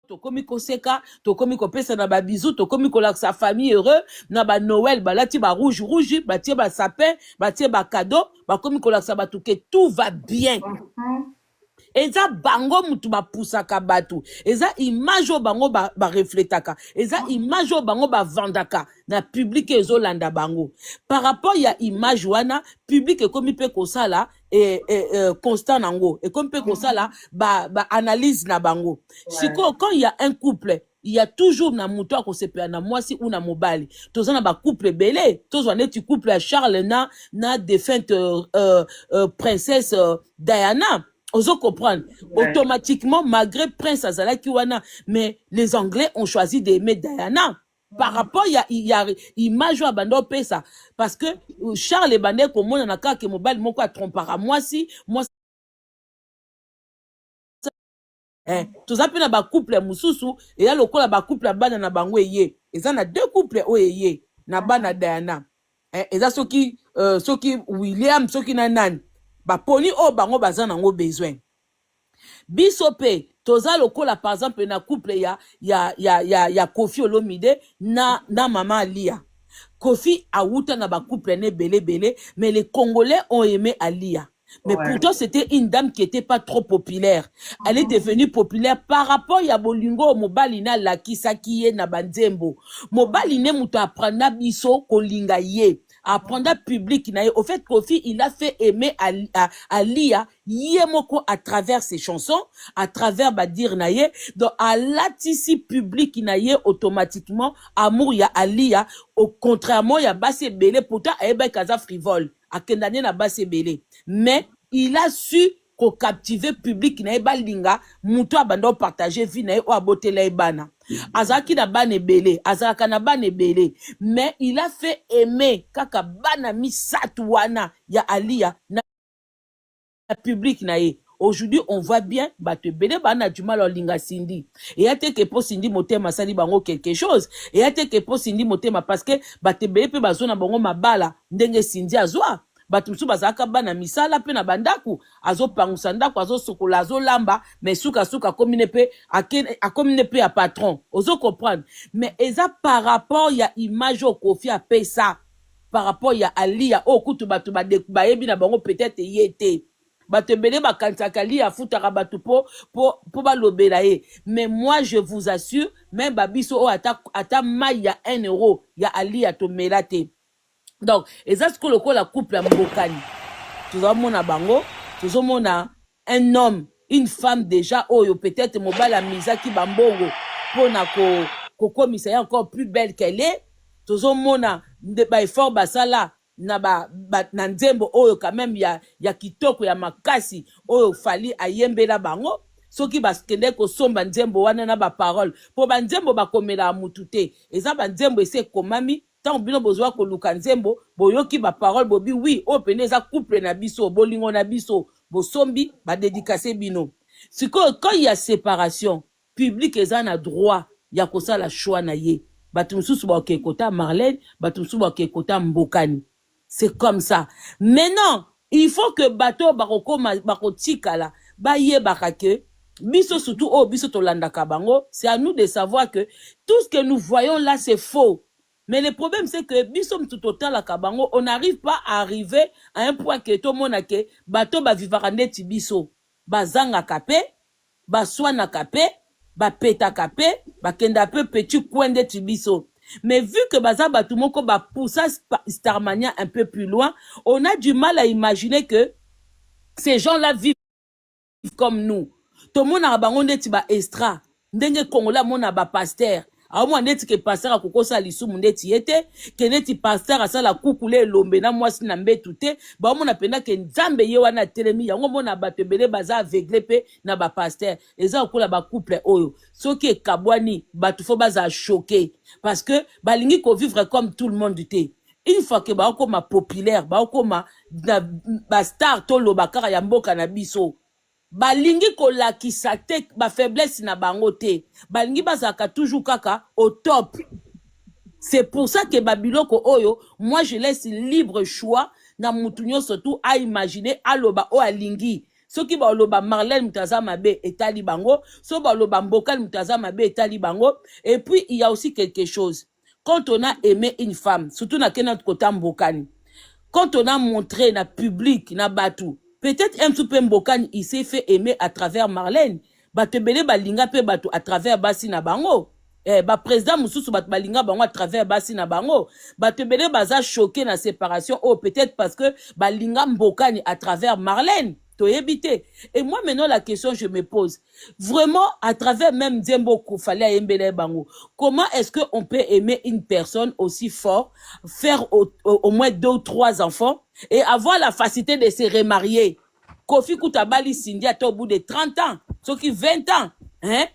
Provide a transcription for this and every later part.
tokomi koseka, tokomi kopesa na ba bisou, tokomi kolaksa famille heureux, na ba Noël, balati ba rouge, batie ba sapin, batie ba cadeau, bakomi kolaksa batu que tout va bien. Eza bango mutu ba pusaka batu. Eza image o bango ba refletaka. Eza image o bango ba vandaka. Na public ezolanda bango. Par rapport ya image wana, public ekomi pe kosala constant nango. Ekomi pe kosala ba analyse na bango. Siko quand il y a un couple, il y a toujours na mutu akosepela na mwasi ou na mobali. Tozana ba couple belé. Tozana neti couple ya Charles na défunte princesse Diana. Oso comprendre. Automatiquement, malgré Prince Azala Kiwana, mais les Anglais ont choisi d'aimer Diana. Par rapport, il y a image à Bando Pesa. Parce que Charles et Bandé, comme on a qu'à que mobile, mon quoi trompera. Moi, tout ça, na ba couple mususu, et là, le coup, la ba couple bana na bango ye. Et ça, na deux couples ye. Na bana Diana. Et ça, ceux qui William, ceux qui nanan. Ba poni o bango bazan nango besoin. Bisope, toza lokola par exemple na couple ya Kofi Olomide na Maman Alia. Kofi a wuta na ba couple ne belé, mais les Congolais ont aimé Alia. Mais pourtant, c'était une dame qui était pas trop populaire. Elle est devenue populaire par rapport à Bolingo, Mobalina, la Kisakiye, na Banzembo. Mobaline muta apprendre biso kolinga ye. Apprendre public naye. Au fait, Kofi, il a fait aimer Alia, yemoko à travers ses chansons, à travers Badir naye. Donc, à latisi public naye, automatiquement, amour ya Alia, au contrairement, ya Basse Belé, pourtant, Ebe Kaza frivole. À Kendane na Basse Belé. Mais, il a su ko captiver public naye balinga, muto abando partager vie naye, ou abote la ebana. Azaki na bane belé, azaka na bane belé, mais il a fait aimer kaka bana misatouana ya Alia na public naye. Aujourd'hui, on voit bien, bate belé bana du mal au linga Cindy. Et a te que pour Cindy motema sali bango quelque chose. Et a te que pour Cindy motema parce que bate belé pe bazona bango mabala ndenge Cindy azwa. Batumsu bazaka bana misala pe na bandaku azo pangusa ndaku azo sokola azo lamba mais suka komine pe akomine pe ya patron ozo comprendre mais eza par rapport ya image au Kofi a pesa par rapport ya Alia o kutu batu ba yebi na bango peut-être yete batu belé ba kansaka Alia futaka batu po ba lobela ye mais moi je vous assure même babiso o ata mai ya 1 euro ya Alia to melate. Donc, et ça, c'est que le couple à Mbokani. Tout à mon bango, tout mona un homme, une femme déjà, oh, peut-être mobile à Misaki Bambongo, pour na ko misaya encore plus belle qu'elle est. Tout mona de ba effort basala na na nzembo oh quand même ya kitoko ya makasi oh fali ayembe la bango. Soki baskende ko somba nzembo wana na ba parole. Po ba nzembo ba komela mutute. Eza ba nzembo ese komami. Tant bino bozwa ko luka nzembo boyoki ba parole bobi oui o pene za couple na biso bolingo na biso bosombi ba dédicacer bino siko quand il y a séparation public eza na droit ya kosala choix na ye batumsusu ba okekota Marlène batumsusu ba okekota Mbokani c'est comme ça maintenant il faut que bato bakotikala ba ye bakake biso surtout o biso tolandaka bango c'est à nous de savoir que tout ce que nous voyons là c'est faux. Mais le problème, c'est que, bisom tout total à Kabango, on n'arrive pas à arriver à un point que tout le monde a que, bato ba vivarande tibiso, ba zanga kapé, ba swana kapé, ba peta kapé, ba kenda peu petit coin de tibiso. Mais vu que baza batou moko ba poussa Starmania un peu plus loin, on a du mal à imaginer que ces gens-là vivent comme nous. Tout le monde a bangonde tiba extra, ndenge Congolais mon a ba pasteur. A moi neti ke pasteur a kokosa lisumu ndeti yete ke neti pasteur asala kukule lombe na mwasi na mbetu te ba mona penda ke nzambe ye wana telemi yango mona bato belé baza aveugle pe na ba pasteur eza okola ba couple oyo soki ekabwani bato fo baza choqué parce que balingi ko vivre comme tout le monde te une fois que ba okoma populaire ba okoma ba star to lo bakara ya mboka na biso balingi kolakisa te ba faiblesse na bango te balingi bazaka toujours kaka au top. C'est pour ça que babiloko oyo moi je laisse libre choix na mutunyo surtout à imaginer aloba o alingi soki baloba Marlène Mutaza mabe etali bango, so baloba Mbokani Mutaza mabe etali bango. Et puis il y a aussi quelque chose. Quand on a aimé une femme, surtout na notre côté Mbokani, quand on a montré na public na batu, peut-être un petit peu Mbokani il s'est fait aimer à travers Marlène. Batebele balinga pe batu à travers basi na bango. Ba président mususu bat balinga bango à travers basi na bango. Batebele baza choqué na séparation. Oh, peut-être parce que balinga Mbokani à travers Marlène. Et moi, maintenant, la question je me pose, vraiment, à travers même Zembo Koufale Mbele Bango, comment est-ce qu'on peut aimer une personne aussi fort, faire au moins 2 ou 3 enfants, et avoir la facilité de se remarier? Kofi Koutabali Cindy au bout de 30 ans, ce qui 20 ans, hein?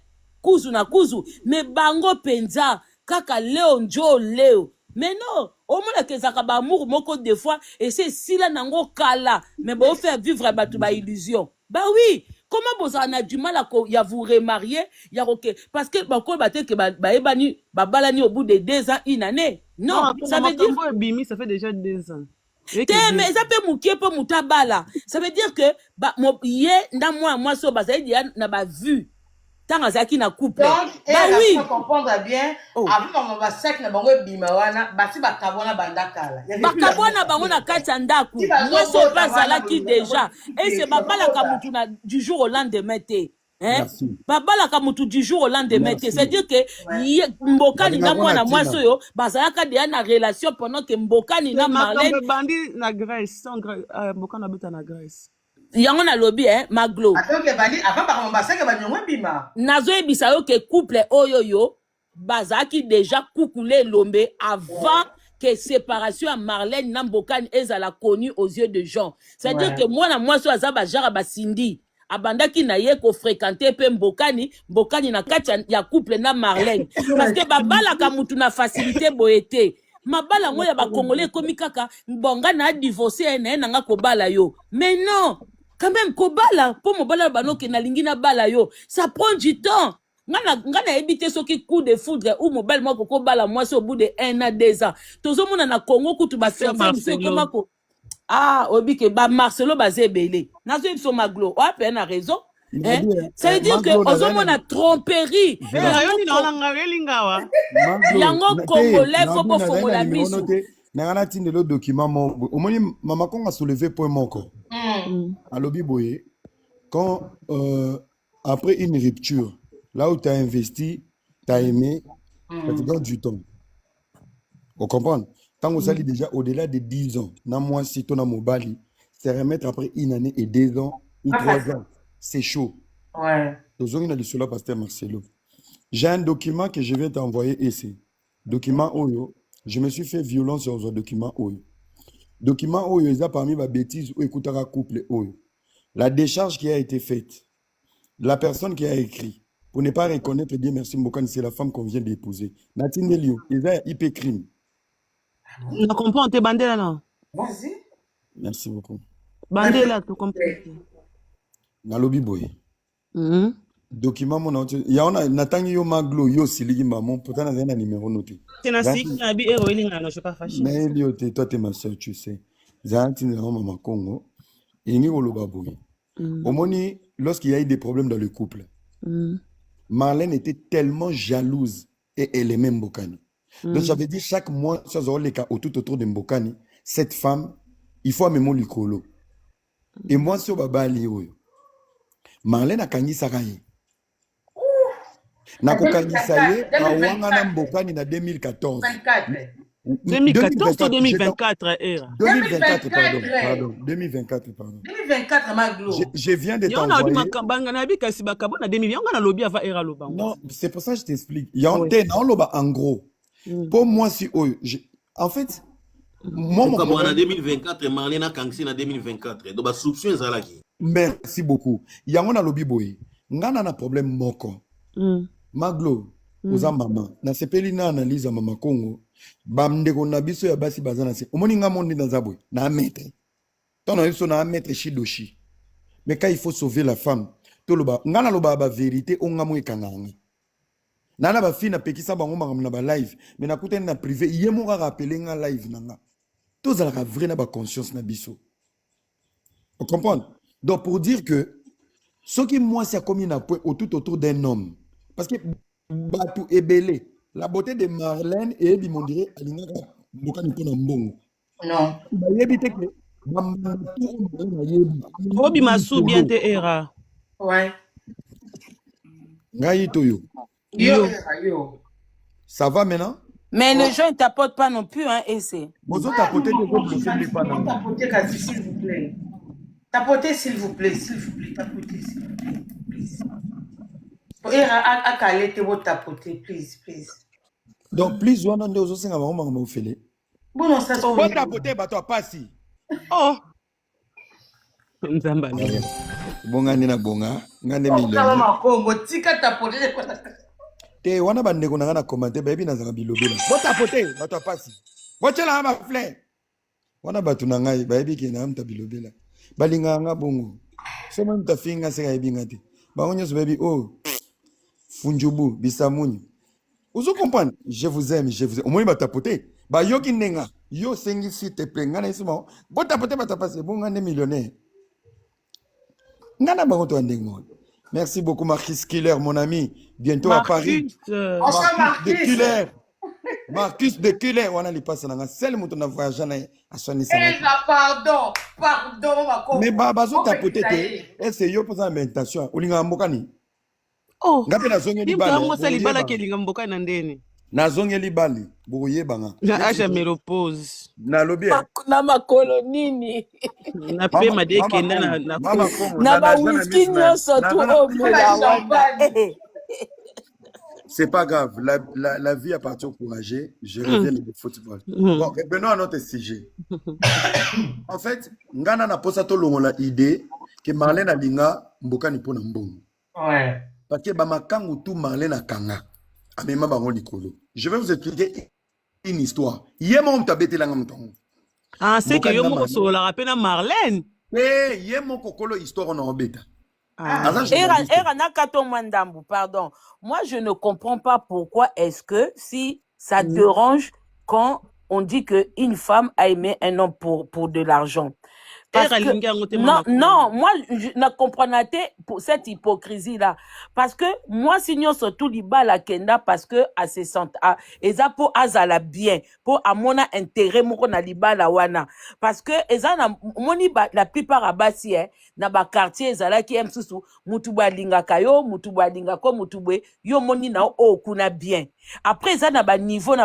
Kuzu na kuzu, mais Bango Penza, Kaka Léo Njo Léo. Mais non, au moins que ça va amour moko des fois et c'est si là nango kala mais bon faire vivre ba illusion. Bah oui, comment vous en a du mal à y a vous remarier, y a OK parce que ba ko ba te que ba ebani ba balani au bout de 2 ans une année. Non, ça veut dire Bimi ça fait déjà 2 ans. Mais ça peut moukier pour mutabala. Ça veut dire que ba yé nda moi so ba ça dit na ba vu. Tangazaki na couple. Donc, bah oui. Faut comprendre bien. Avant maman va sec na bango bimawana, basi ba kabona bandakala. Ba kabona bango na kati ndaku. Moi so pas zalaki déjà. Et c'est babala kamutu na du jour au lendemain té. Hein? Babala kamutu du jour au lendemain té. C'est-à-dire que Mbokani na moi na moi soyo, bazalaka déjà na relation pendant que Mbokani na Marlène. Bandi na Grèce, Mbokani habita na Grèce. Yango na lobby Maglo. Attends que bandi avant par mon bassin que banyongwe bima. Nazo ebisa yo ke couple oyoyo bazaki déjà coucoulé lombe avant que séparation à Marlène na Mbokani ezala connue aux yeux de gens. C'est-à-dire que moi so azaba jara ba Cindy abandaki na ye ko fréquenter pe Mbokani na kati ya couple na Marlène parce que babala ka mutu na facilité boete. Mabala ngoya ba congolais komi kaka mbonga na divorcer na nga ko bala yo. Mais non, quand même kobala pour mobala banoke na lingina bala yo, ça prend du temps. Ngana éviter ce qui coup de foudre ou mobile moko ko bala moi au bout de 1 an 2 ans. Tozo mona na Congo kutu ba faire ça komako. Ah, obi ke ba Marcelo bazebele. Nazo so Maglo, o pe na raison. Ça veut dire que on a tromperie. Yango congolais faut pas fongola biso. Nangana tinde le document mon omoni mama konga soulever point moko. À lobby boye quand après une rupture là où tu as investi, tu as aimé, ça te donne du temps. Vous comprenez? Tant que ça lit déjà au-delà de 10 ans, na moi si ton mobali, c'est remettre après 1 année et 2 ans ou 3 ans. C'est chaud. Ouais. Pasteur Marcelo. J'ai un document que je vais t'envoyer ici. Document Oyo. Je me suis fait violence sur ce document Oyo. Document Oyo, il y a parmi ma bêtise ou écoutera couple Oyo. La décharge qui a été faite, la personne qui a écrit, pour ne pas reconnaître bien merci Mbokani, c'est la femme qu'on vient d'épouser. Natine Elio, il y a IP crime. On comprend, t'es bandé là, non? Vas-y. Merci beaucoup. Bandé là, tu comprends. Nalobi boy. Document mon il y a natangi yo Maglo yo siligi maman pourtant na un numéro noté. C'est na sik na bi eroiling na je pas fâché. Mais Elio toi t'es ma soeur tu sais. Zanti na maman Congo. Ingi oloba boy. Omoni lorsqu'il y a eu des problèmes dans le couple. Marlène était tellement jalouse et elle aimait Mbokani. Donc j'avais dit chaque mois sur les cas autour de Mbokani, cette femme il faut amener mon likolo. Et moi sur baba liyo. Marlène a kangisaka ye. Na kokangisa ye awanga na Mbokani na 2014. 2014 ou 2024 era. 2024 pardon. 2024 Maglo. Je viens de t'envoyer. Non, c'est pour ça que je t'explique. Il y a un thème en gros. Pour moi si en fait moi en 2024 Marlène a kangisi na 2024. Donc ba soupçon ezalaki. Merci beaucoup. Il y a un lobby boy. Ngana na problème moko. Maglo, oza mama. Na sepeli na analyse à mama Congo. Bamndeko na biso ya basi bazana se. Omoni nga monde na zabwe. Na maître. Tono biso na maître shidoshi. Mais quand il faut sauver la femme, to loba ngana loba ba vérité onga mo ekanganga. Nana ba fille na pekisa bango mangam na ba live. Mais na kuteni na privé, yemo ka rappeler nga live nanga. To zalaka vrai na ba conscience na biso. Vous comprenez? Donc, pour dire que ce qui, moi, c'est comme une point tout autour d'un homme. Parce que Batou est belé. La beauté de Marlène et Ebi, on dirait, Alingaka, Mbokani Pona Mbongo. Non. Obi Massou bien te era. Ouais. Ngai Toyo. Yo. Ça va maintenant? Mais les gens ne tapotent pas non plus, hein, et c'est. Vous tapotez des autres, ne faites pas non. Tapotez, Kasi, s'il vous plaît. Tapotez, s'il vous plaît, tapotez, s'il vous plaît, please. A calé, vous tapoter, please. Donc, please, on a des autres qui ont fait. Bon, non, ça se Vous tapotez, bah, toi, pas si. Oh! Nzamba. Bonga nina bonga, ngande million. Te wana bande ko na commenter ba na zaka bilobela. Bo tapoter, ba to pasi. Bo tshela ba fleur. Wana batu na ngai ba yebi ke na amta bilobela. Balinga nga bongo. So même ta finga se ga yebi ngati. Ba onyo so baby oh. Funjubu bisamuni. Vous comprenez? Je vous aime. Au moins ba tapoter. Ba yoki nenga. Yo sengi si te plenga na isimo. Bo tapoter ba tapase bon ngande millionnaire. Merci beaucoup, Marcus Killer, mon ami. Bientôt Marcus, à Paris. Marcus de Killer. On a les passes dans la selle, on a voyagé à soigner ça. Pardon. Mais bazo tapoté, c'est yo pour ça invitation. Olinga mbokani. Oh. Ngape na zonge libali. Ndio mmoja libala kelinga mbokani na ndeni. Na zonge libali. Boye banga. Na aja me repose. Na lobi. Na makolo nini. Na pe madeke na mama na ba whisky nyonso tu omela wana. C'est pas grave, la vie appartient au courageux. Je reviens au football. Bon, revenons à notre sujet. En fait, ngana na posa to longola idée que Marlène alinga mboka ni pona mbongo. Ouais. Parce que bamakangu tout Marlène akanga. Amema bango likolo. Je vais vous expliquer une histoire. Yema on tabete langa mtongo. Ah, c'est que yo mo so la rappena Marlène. Eh, yema kokolo histoire on obeta. Pardon. Moi, je ne comprends pas pourquoi est-ce que si ça te dérange quand on dit qu'une femme a aimé un homme pour de l'argent. Non, moi, je ne comprends pas pour cette hypocrisie-là. Parce que moi, sinon, surtout, liba la kenda, parce que, à se sent, et ça pour azala bien, pour à mon intérêt, mon na liba la wana. Parce que, et ça, la plupart à Bassi, na ba quartier, zala qui aime sous, mutuba linga kayo, mutuba linga ko, mutubwe, yo moni na o kuna bien. Après, ça, na ba niveau.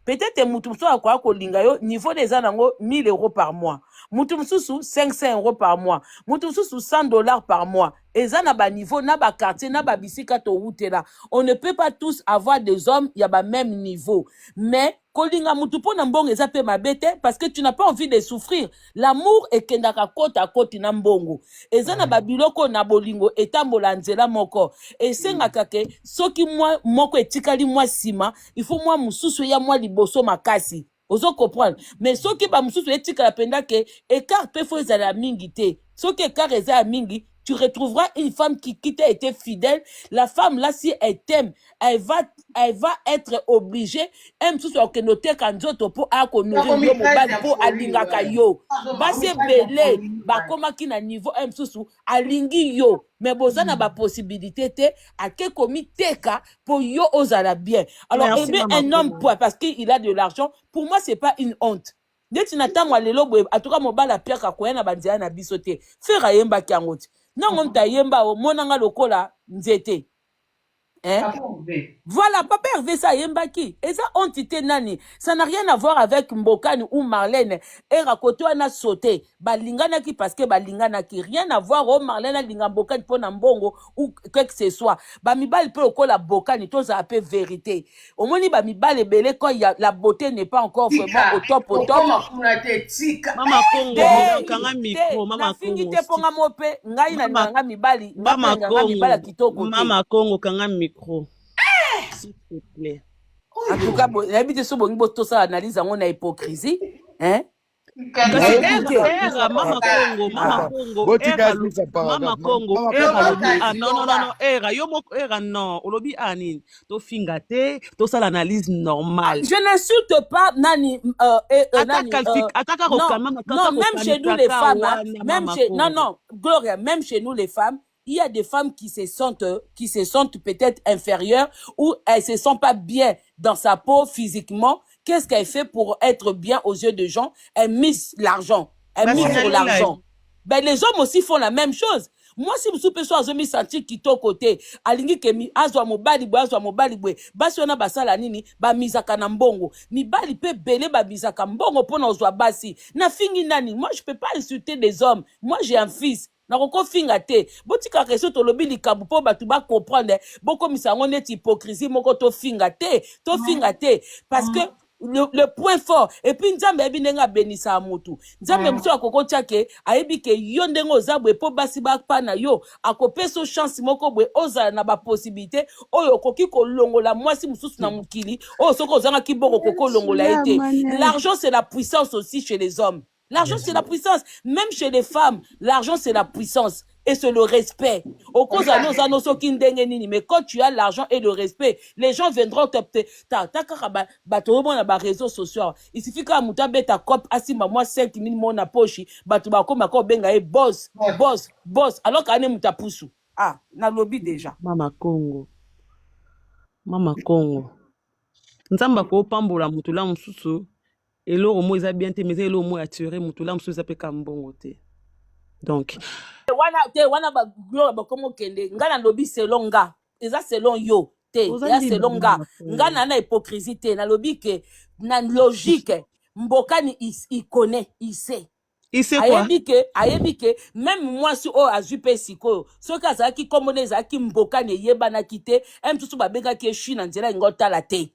Peut-être, mutuba à quoi ko linga yo, niveau des anango, 1000 € par mois. Moutoumsousou, 500 € par mois. Moutoumsousou, 100 $ par mois. Et ça, n'a pas niveau, n'a pas quartier, n'a pas bisika to là. On ne peut pas tous avoir des hommes, il y a pas même niveau. Mais, kolinga mutupo nambongo, ça peut m'abêter parce que tu n'as pas envie de souffrir. L'amour est kendaka kota à koti nambongo. Et ça, n'a pas biloko nabolingo, et tambolanzela moko. Et c'est ngakake, soki moi, moko etikali moi sima, il faut moi moussousou ya moi liboso makasi. Ozo comprendre. Mais ce qui va m'soussou etika la penda que écart peut faut la mingi te. Ce qui écart eza mingi, tu retrouveras une femme qui t'a été fidèle. La femme là, si elle t'aime, elle va être obligée. Elle m'soussou que noter quand d'autres pour nourrir yo mobile pour alingaka yo. Ba c'est belé, ba koma ki na niveau elle m'soussou alingi yo. Mais bozana ba possibilité te à que commis teka pour yo ozala bien. Alors aimer un homme parce qu'il a de l'argent, pour moi c'est pas une honte. Dès tu n'attends moi lelo boye en tout cas mobala pierre ka koyena banzia na bisote. Fera yemba kiangoti. Non on ta yemba o monanga lokola nzete. Hein? Voilà, papa Hervé ça yembaki. Et ça entité nani. Ça n'a rien à voir avec Mbokani ou Marlène. Et rakoto na sauté. Balingana ki parce que balingana ki rien à voir au Marlène linga Mbokani pour Nambongo ou quoi que ce soit. Bamibal peut au la Bokani tout ça appelle vérité. Au moins bamibal est belé quand la beauté n'est pas encore vraiment au top. Maman Congo kanga micro mama Congo. Mama Congo kanga micro. S'il te plaît. En tout cas, l'habitude de ce bon ça analyse on a hypocrisie, hein? Kasi Écoutez. era Mama Congo, Mama Congo, era Mama Congo, era lobi non, era yo moko era non, olobi anini, to finga te, to sala analyse normale. Je n'insulte pas Nani. Non, même chez nous les femmes, hein, même chez, non, Gloria, même chez nous les femmes, il y a des femmes qui se sentent peut-être inférieures ou elles se sentent pas bien dans sa peau physiquement. Qu'est-ce qu'elle fait pour être bien aux yeux des gens? Elle mise l'argent. Elle mise sur l'argent. Ben, les hommes aussi font la même chose. Moi, si vous soupez soit mi sentir qui to côté, alingi ke mi azwa mobali bwe, basi wana basala nini, ba misaka na mbongo. Mi bali pe belé ba misaka mbongo pona ozwa basi. Na fingi nani, moi je peux pas insulter des hommes. Moi j'ai un fils. Na koko finga te. Botika reso to lobi likabu po batu ba comprendre. Boko misango net hypocrisie moko to finga te. To finga te. Parce que le point fort et puis nzambe ebi nenga benisa amutu nzambe mso akoko tiake ayebi ke yo ndengo ozabwe po basi bakpa na yo akopeso chance moko bwe ozala na ba possibilité oyo koki kolongola mwasi mususu na mukili oyo soko ozanga kiboko koko longola ete. L'argent c'est la puissance aussi chez les hommes. L'argent c'est la puissance, même chez les femmes l'argent c'est la puissance et c'est le respect. Au cause à nos annonces mais quand tu as l'argent et le respect, les gens viendront te ta réseaux sociaux. Il suffit qu'à mouta beta cop asima moi 5 000 mon na poche, batu ba ko mako benga e boss, alors qu'ane mouta poussou. Ah, na lobby déjà. Mama Congo. Nzamba ko pambola mutula mususu. Eloro mo eza bien te mais eloro mo attirer mutula mususu ape kambongo te. Donc wana ba gloire ba komo kende ngana lobi selon nga eza selon yo te ya selon nga ngana na hypocrisie te na lobi ke na logique mbokani il connaît il sait quoi ayebi ke même moi si o azupe siko soki azalaki komona ezalaki mbokani eyebanaki te mtusu babengaki eshi na nzela ngotala te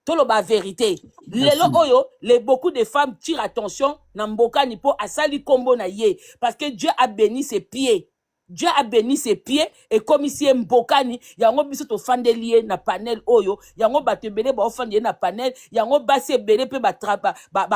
tolo ba vérité lelo oyo beaucoup de femmes tirent attention na mbokani po asali kombo na ye parce que Dieu a béni ses pieds. Dieu a béni ses pieds et comme ici mbokani yango biso to fandelier na panel oyo yango batebele ba ofandelier na panel yango basi belé pe ba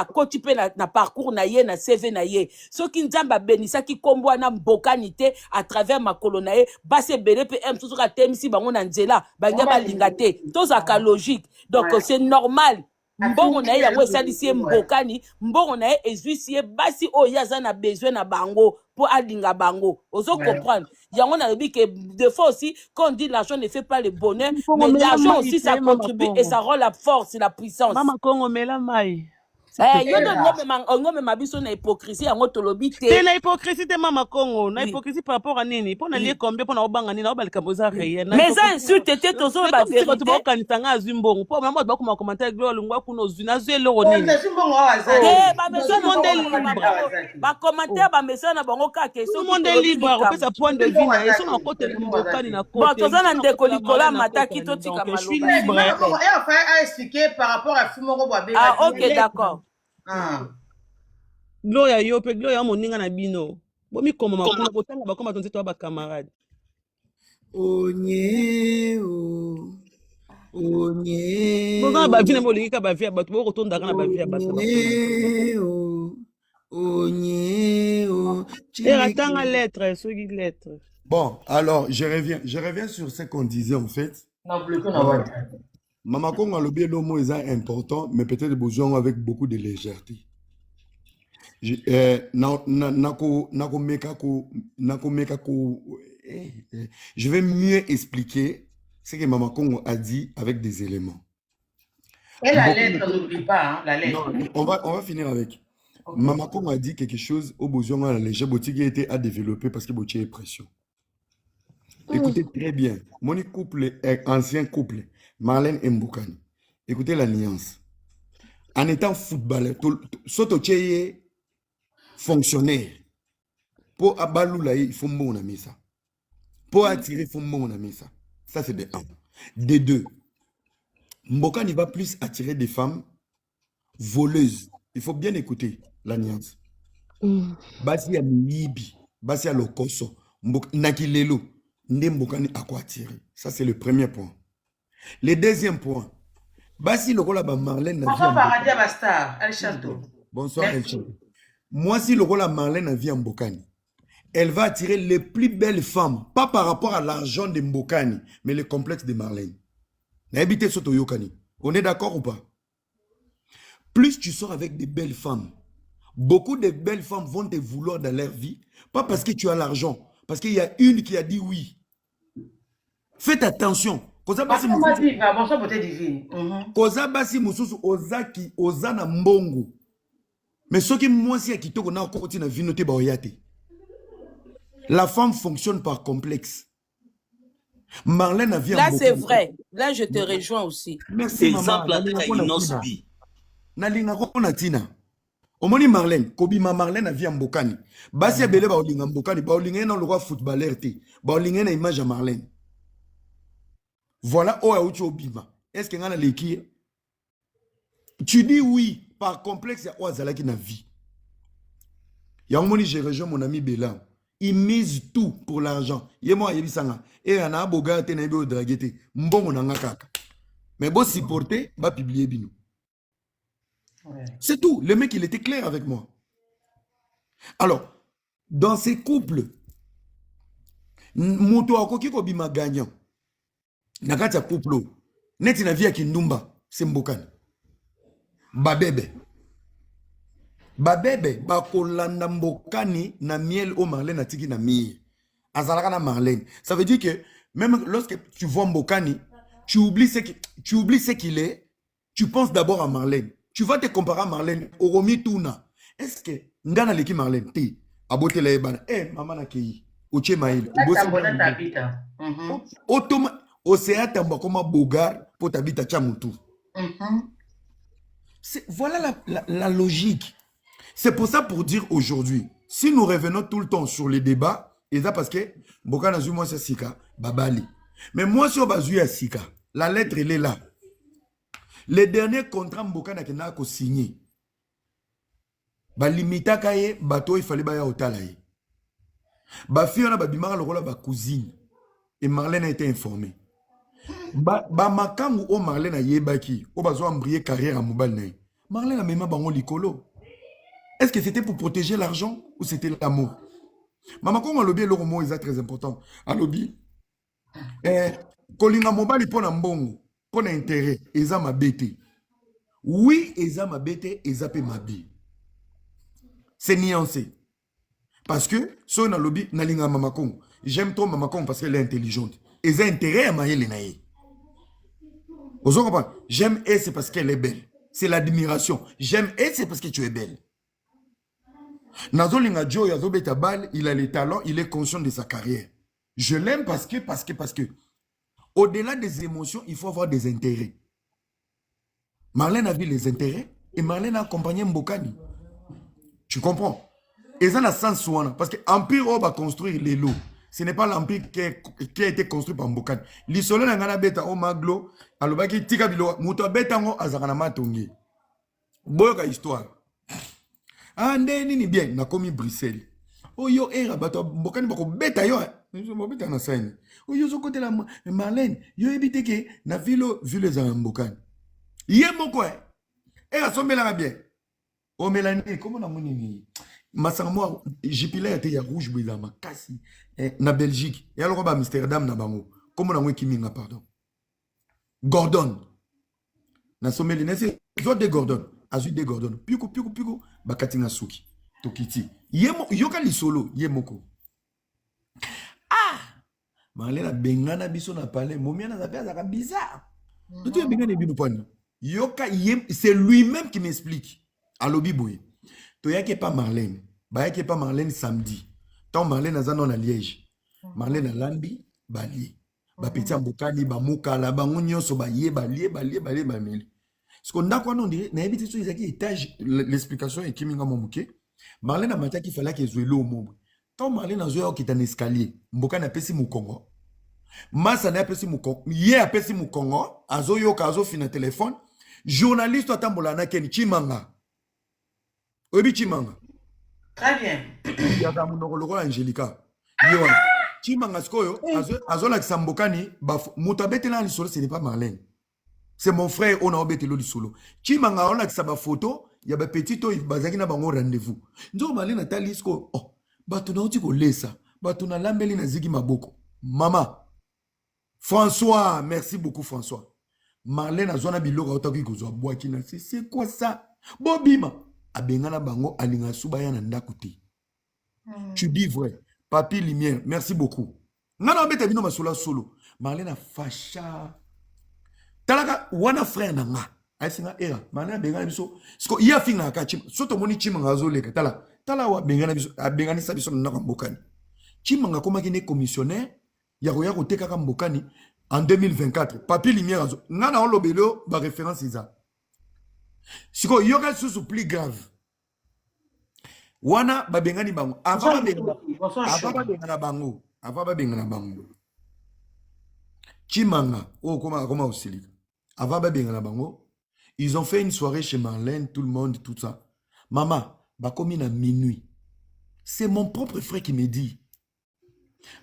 koti pe na parcours na ye na CV na ye soki nzamba benisa ki kombo na mbokani te à travers ma colonae basi belé pe msusu ka temisi bango na nzela banga balinga te tozaka logique donc c'est normal. Mbongo na ye yango esalisi mbokani mbongo na ye ezwisi ye basi oyo aza na besoin na bango pour alinga bango ozo comprendre yango na lobi que des fois aussi quand on dit l'argent ne fait pas le bonheur mais l'argent aussi ça contribue et ça rend la force et la puissance. Mama Congo mela mai yo do ngome mabiso na hypocrisie yango tolobi te na hypocrisie te Mama Congo na hypocrisie par rapport à nini pona lié combien pona obanga nini obalika boza réel mais ça insulte te tozo ba vérité to bokanisa nga azimbongo po mama ba kuma commentaire gloire lungwa kuno zuna zelo nini ba meso monde libre ba commentaire ba meso na bango ka question tout monde libre ko pesa point de vue na eso na côté mbokani na côté bon toza na ndeko likola mataki to tika maloba je suis libre et enfin à expliquer par rapport à Fumoro Boabe. Ah OK d'accord. Gloria yo pe Gloria moninga na bino bomi koma makuna kotanga bakoma tonze to ba camarade onye boza ba vina bolingi ka ba via bato boko tonda kana ba via bato ratanga lettre soki lettre. Bon, alors je reviens sur ce qu'on disait en fait. Mama Congo alobi lomo est important, mais peut-être besoin avec beaucoup de légèreté. Je vais mieux expliquer ce que Mama Congo a dit avec des éléments. Et la lettre, n'oublie pas, hein, la lettre. Non, on va finir avec. Okay. Mama Congo a dit quelque chose au besoin de la légèreté qui a été à développer parce que Boutier est pression. Écoutez très bien. Mon couple, ancien couple, Marlène et Mbokani. Écoutez la nuance. En étant footballeur, Sotoche fonctionnaire. Pour Abaloula, il faut mon ami ça. Pour attirer, il faut mon ami ça. Ça, c'est de 1. De 2. Mbokani va plus attirer des femmes voleuses. Il faut bien écouter la nuance. Basi ya Libi, Basi ya Lokoso, Nakilelo. Mbokani à quoi attirer. Ça, c'est le premier point. Le deuxième point. Basi Lokola ba Marlène. Bonsoir, Paradis Bastar, El Chateau. Bonsoir, El Chateau. Moi, si le rôle à Marlène a vie en Mbokani, elle va attirer les plus belles femmes, pas par rapport à l'argent de Mbokani, mais le complexe de Marlène. N'habitez Soto Yokani. On est d'accord ou pas? Plus tu sors avec des belles femmes, beaucoup de belles femmes vont te vouloir dans leur vie, pas parce que tu as l'argent, parce qu'il y a une qui a dit oui. Faites attention. Koza basi mususu ozaki ozana mbongo. Mais ce qui moi si akitoko na okoti na vinote ba oyate. La femme fonctionne par complexe. Marlène a vu là c'est vrai. Là je te rejoins aussi. Merci maman. Nalinga kona tina. Omoni Marlène, kobima Marlène a vu Mbokani. Basi abele ba olinga Mbokani, ba olinga na le roi footballeur te. Ba olinga na image à Marlène. Voilà, oh, est-ce qu'il y a un qui tu dis oui, par complexe, il y a Oazala qui n'a vie. Il y a un moment où j'ai rejoint mon ami Bélan. Il mise tout pour l'argent. Il y a moi, il y a et il y a un beau gars qui a dragué. Mais bon, supporter, va publier Bino. C'est tout. Le mec, il était clair avec moi. Alors, dans ces couples, Moto Akoki Kobima gagnant. Nakati ya couple neti na via kindumba c'est Mbokani babebe bakolanda Mbokani na miel o Marlène atiki na miel azalaka na Marlène. Ça veut dire que même lorsque tu vois Mbokani tu oublies ce qu'il est, tu penses d'abord à Marlène, tu vas te comparer à Marlène oromi tuna est-ce que ngana leki Marlène ti abote la ebana mama na kei oche mail automatique Océan Tambakoma Bogar pour t'habiter à Chamoutou. Voilà la logique. C'est pour ça pour dire aujourd'hui, si nous revenons tout le temps sur les débats, et ça parce que Boka n'a moi c'est Sika, Babali. Mais moi sur Bazu à Sika, la lettre elle est là. Les derniers contrats Boka n'a qu'à signer. Balimita kaye, bateau il fallait baya otalaye. Bafi on a babimara le rôle ba cousine. Et Marlène a été informée. Makangu o Marlène a yebaki o bazo embryer carrière à mobile na. Marlène a même bango likolo. Est-ce que c'était pour protéger l'argent ou c'était l'amour? Maman comme a lobby le mot est très important. A lobby kolinga mobile pour na mbongo, pour na intérêt, eza mabete. Oui, eza mabete, eza pe mabi. C'est nuancé. Parce que so na lobby na linga Mama Congo. J'aime trop Mama Congo parce qu'elle est intelligente. Eza intérêt à maïe lenaye. J'aime elle, c'est parce qu'elle est belle. C'est l'admiration. J'aime elle, c'est parce que tu es belle. Nazolinga Joe Yazobeta Bal, il a les talents, il est conscient de sa carrière. Je l'aime parce que. Au-delà des émotions, il faut avoir des intérêts. Marlène a vu les intérêts et Marlène a accompagné Mbokani. Tu comprends? Et ça n'a sens soin. Parce que l'Empire va construire les lots. Ce n'est pas l'empire qui a été construit par Mbokani. L'isolo na ngana beta o maglo, alobaki tika bilo, muto beta ngo azakana matongi. Boyoka histoire. Ande nini bien, na komi Bruxelles. Oyo era bato Mbokani bako beta yo. Mo beta na saini. Oyo zo côté la Marlène, yo ebite ke na vilo za Mbokani. Yé moko era sombela bien. O Mélanie, comment na moni ni? Masangmo jipila était ya rouge bouillama kasi na Belgique et alors ba Amsterdam na bango comme na ngwe kiminga pardon Gordon na someli nese zo de Gordon azu de Gordon pico bakatinga suki tokiti yemo yoka lisolo yemoko Marlène a bengana biso na palais momia na zapia za bizarre tu es bengana bino pano yoka yem c'est lui-même qui m'explique à lobi boy. Toyake pas Marlène. Bayake pas Marlène samedi. Tant Marlène a zanon à Liège. Marlène a Lambi, Bali. Ba petit Mbokani, ba Mokala, ba Ngonyoso, ba Bali. Ce qu'on a quoi non dit, n'a habité sur les étages, l'explication est Kiminga Momuke. Marlène a matin qu'il fallait qu'il soit l'eau au monde. Tant Marlène a joué qui est un escalier. Mbokani a pesi Moukongo. Massa n'a pesi Moukongo. Yé a pesi Moukongo. Azo yo kazo fin téléphone. Journaliste à Tambolana Ken Chimanga. Obi Chimanga. Très bien. Il y a un monolo Angelica. Chimanga Skoyo, Azola Xambokani, Mutabete là, ce n'est pas Marlène. C'est mon frère, on a obété l'eau du solo. Chimanga, on a sa photo, ya ba petit oyo bazaki na bango rendez-vous nzo Marlène atali sko oh bato nauti kolesa bato na lambeli na zigi maboko mama François merci beaucoup François Marlène azwana biloko otaki kozwa bwaki na c'est quoi ça bobima abengana bango alinga suba ya na ndako te tu dis vrai papi lumière merci beaucoup ngana obeta bino masula solo Marlène a facha talaka wana frère na nga asinga era Marlène bengana biso sko iya finga ka chima soto moni chima ngazo leka tala wa bengana biso abengani sa biso na mbokani chima nga komaki ne commissionnaire ya koteka ka mbokani en 2024 papi lumière azo ngana olobelo ba référence iza siko yoka susu plus grave wana babengani bango avant babengana bango chimanga oh comment osili avant babengana bango ils ont fait une soirée chez Marlène tout le monde tout ça maman bakomi na minuit c'est mon propre frère qui me dit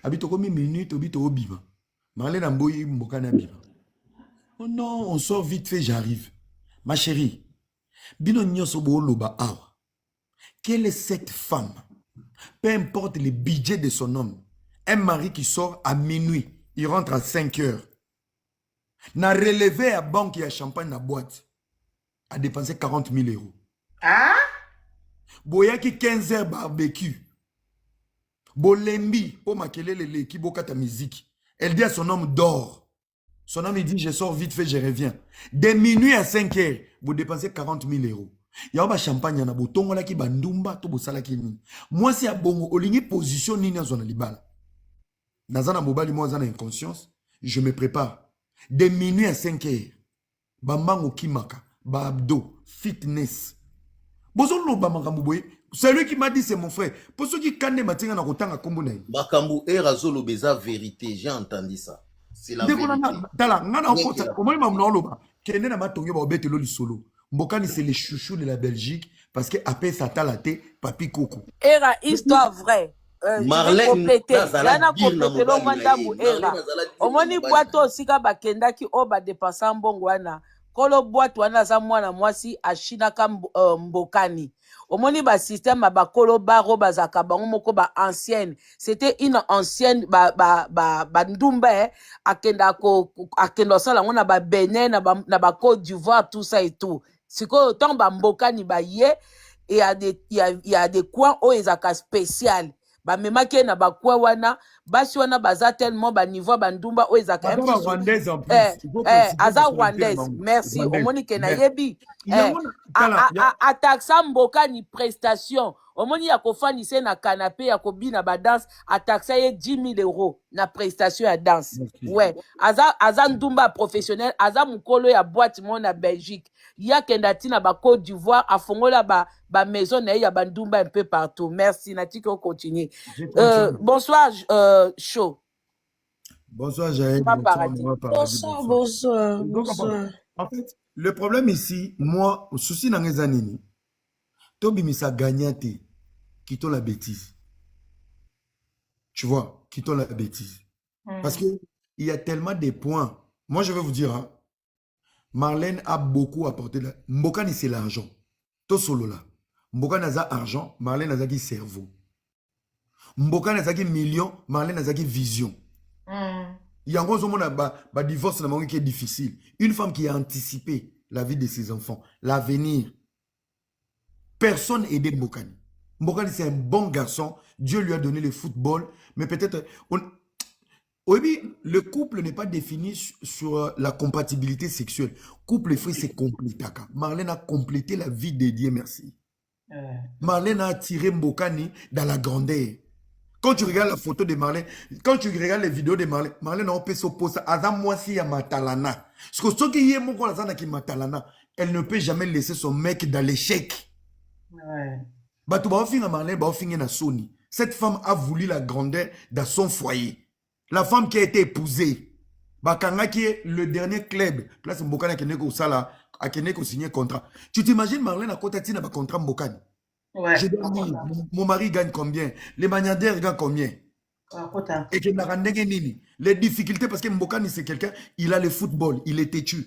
habito komi minuit tobito obima Marlène amboyi mbokana bima oh non on sort vite fait j'arrive ma chérie bino nyoso bo loba awa quelle est cette femme? Peu importe le budget de son homme. Un mari qui sort à minuit, il rentre à 5 heures. N'a relevé à banque et à champagne à boîte. A dépensé 40 000 euros. Ah? Boyaki 15 heures barbecue. Bolembi, pour makelele le qui boka ta musique. Elle dit à son homme dors. Son homme il dit je sors vite fait, je reviens. De minuit à 5 heures, vous dépensez 40 000 euros. Ya ba champagne na botongo la ki bandumba to bosala ki ni moi c'est a bongo olingi position ni na zona libala nazana mobali moi zana inconscience je me prépare de minuit à 5 heures bambango kimaka ba abdo fitness bozolo bamanga muboye celui qui m'a dit c'est mon frère pour ceux qui kande matinga na kotanga kombo na Bakambu erazolo beza vérité j'ai entendu ça c'est la vérité tala ngana okota omoni mamna oloba kende na matonge ba obetelo lisolo Mbokani c'est les chouchous de la Belgique parce que après ça t'a laté papi coco. Era histoire vraie. Marlène yana compléter lo mandambu era. Omoni boîte osika bakendaki o ba dépasser mbongo wana. Kolo boîte wana za mwana mwasi ashina ka mbokani. Omoni ba système ba kolo baro bazaka bango moko ba ancienne. C'était une ancienne ba ndumba akenda sala ngona ba Benin na ba Côte d'Ivoire tout ça et tout. Siko tant ba mbokani ba ye et il y a des coins où ils ont spécial. Ba memaki na ba kwa wana basi wana baza tellement ba niveau ba ndumba où ils ont quand même rwandaise en plus. aza rwandaise. Merci. Omoni ke na yebi. Ataxa mbokani prestation. Omoni ya kofani se na canapé ya kobina ba danse ataxa ye 10 000 euros na prestation ya danse. Ouais. Aza ndumba professionnel, aza mukolo ya boîte mon na Belgique. Ya kendati na ba Côte d'Ivoire afongola ba maison na ya bandumba un peu partout. Merci, Nati qu'on continue. Bonsoir Chaud. Bonsoir Jaël. Bonsoir. En fait, le problème ici, moi, au souci dans les années, Tobi misa gagnate, quittons la bêtise. Tu vois, quittons la bêtise. Parce que il y a tellement de points. Moi, je vais vous dire, hein, Marlène a beaucoup apporté. Mbokani, c'est l'argent. Tout solo là. Mbokani a argent, Marlène a cerveau. Mbokani a million, Marlène a vision. Il y a un divorce qui est difficile. Une femme qui a anticipé la vie de ses enfants, l'avenir. Personne n'aide Mbokani. Mbokani, c'est un bon garçon. Dieu lui a donné le football. Mais peut-être... Oui, le couple n'est pas défini sur la compatibilité sexuelle. Couple et frère, c'est complété. Marlène a complété la vie de Dieu, merci. Marlène a attiré Mbokani dans la grandeur. Quand tu regardes la photo de Marlène, quand tu regardes les vidéos de Marlène, Marlène a fait son poste. Azam Mwasi ya Matalana. Parce que ce qui est mon qui Matalana, elle ne peut jamais laisser son mec dans l'échec. Cette femme a voulu la grandeur dans son foyer. La femme qui a été épousée, Bakanga qui est le dernier club, place Mbokani a signé contrat. Tu t'imagines Marlène à côté de un contrat Mbokani? Je dis, mon mari gagne combien? Les maniadères gagnent combien? Et que les difficultés, parce que Mbokani c'est quelqu'un, il a le football, il est têtu.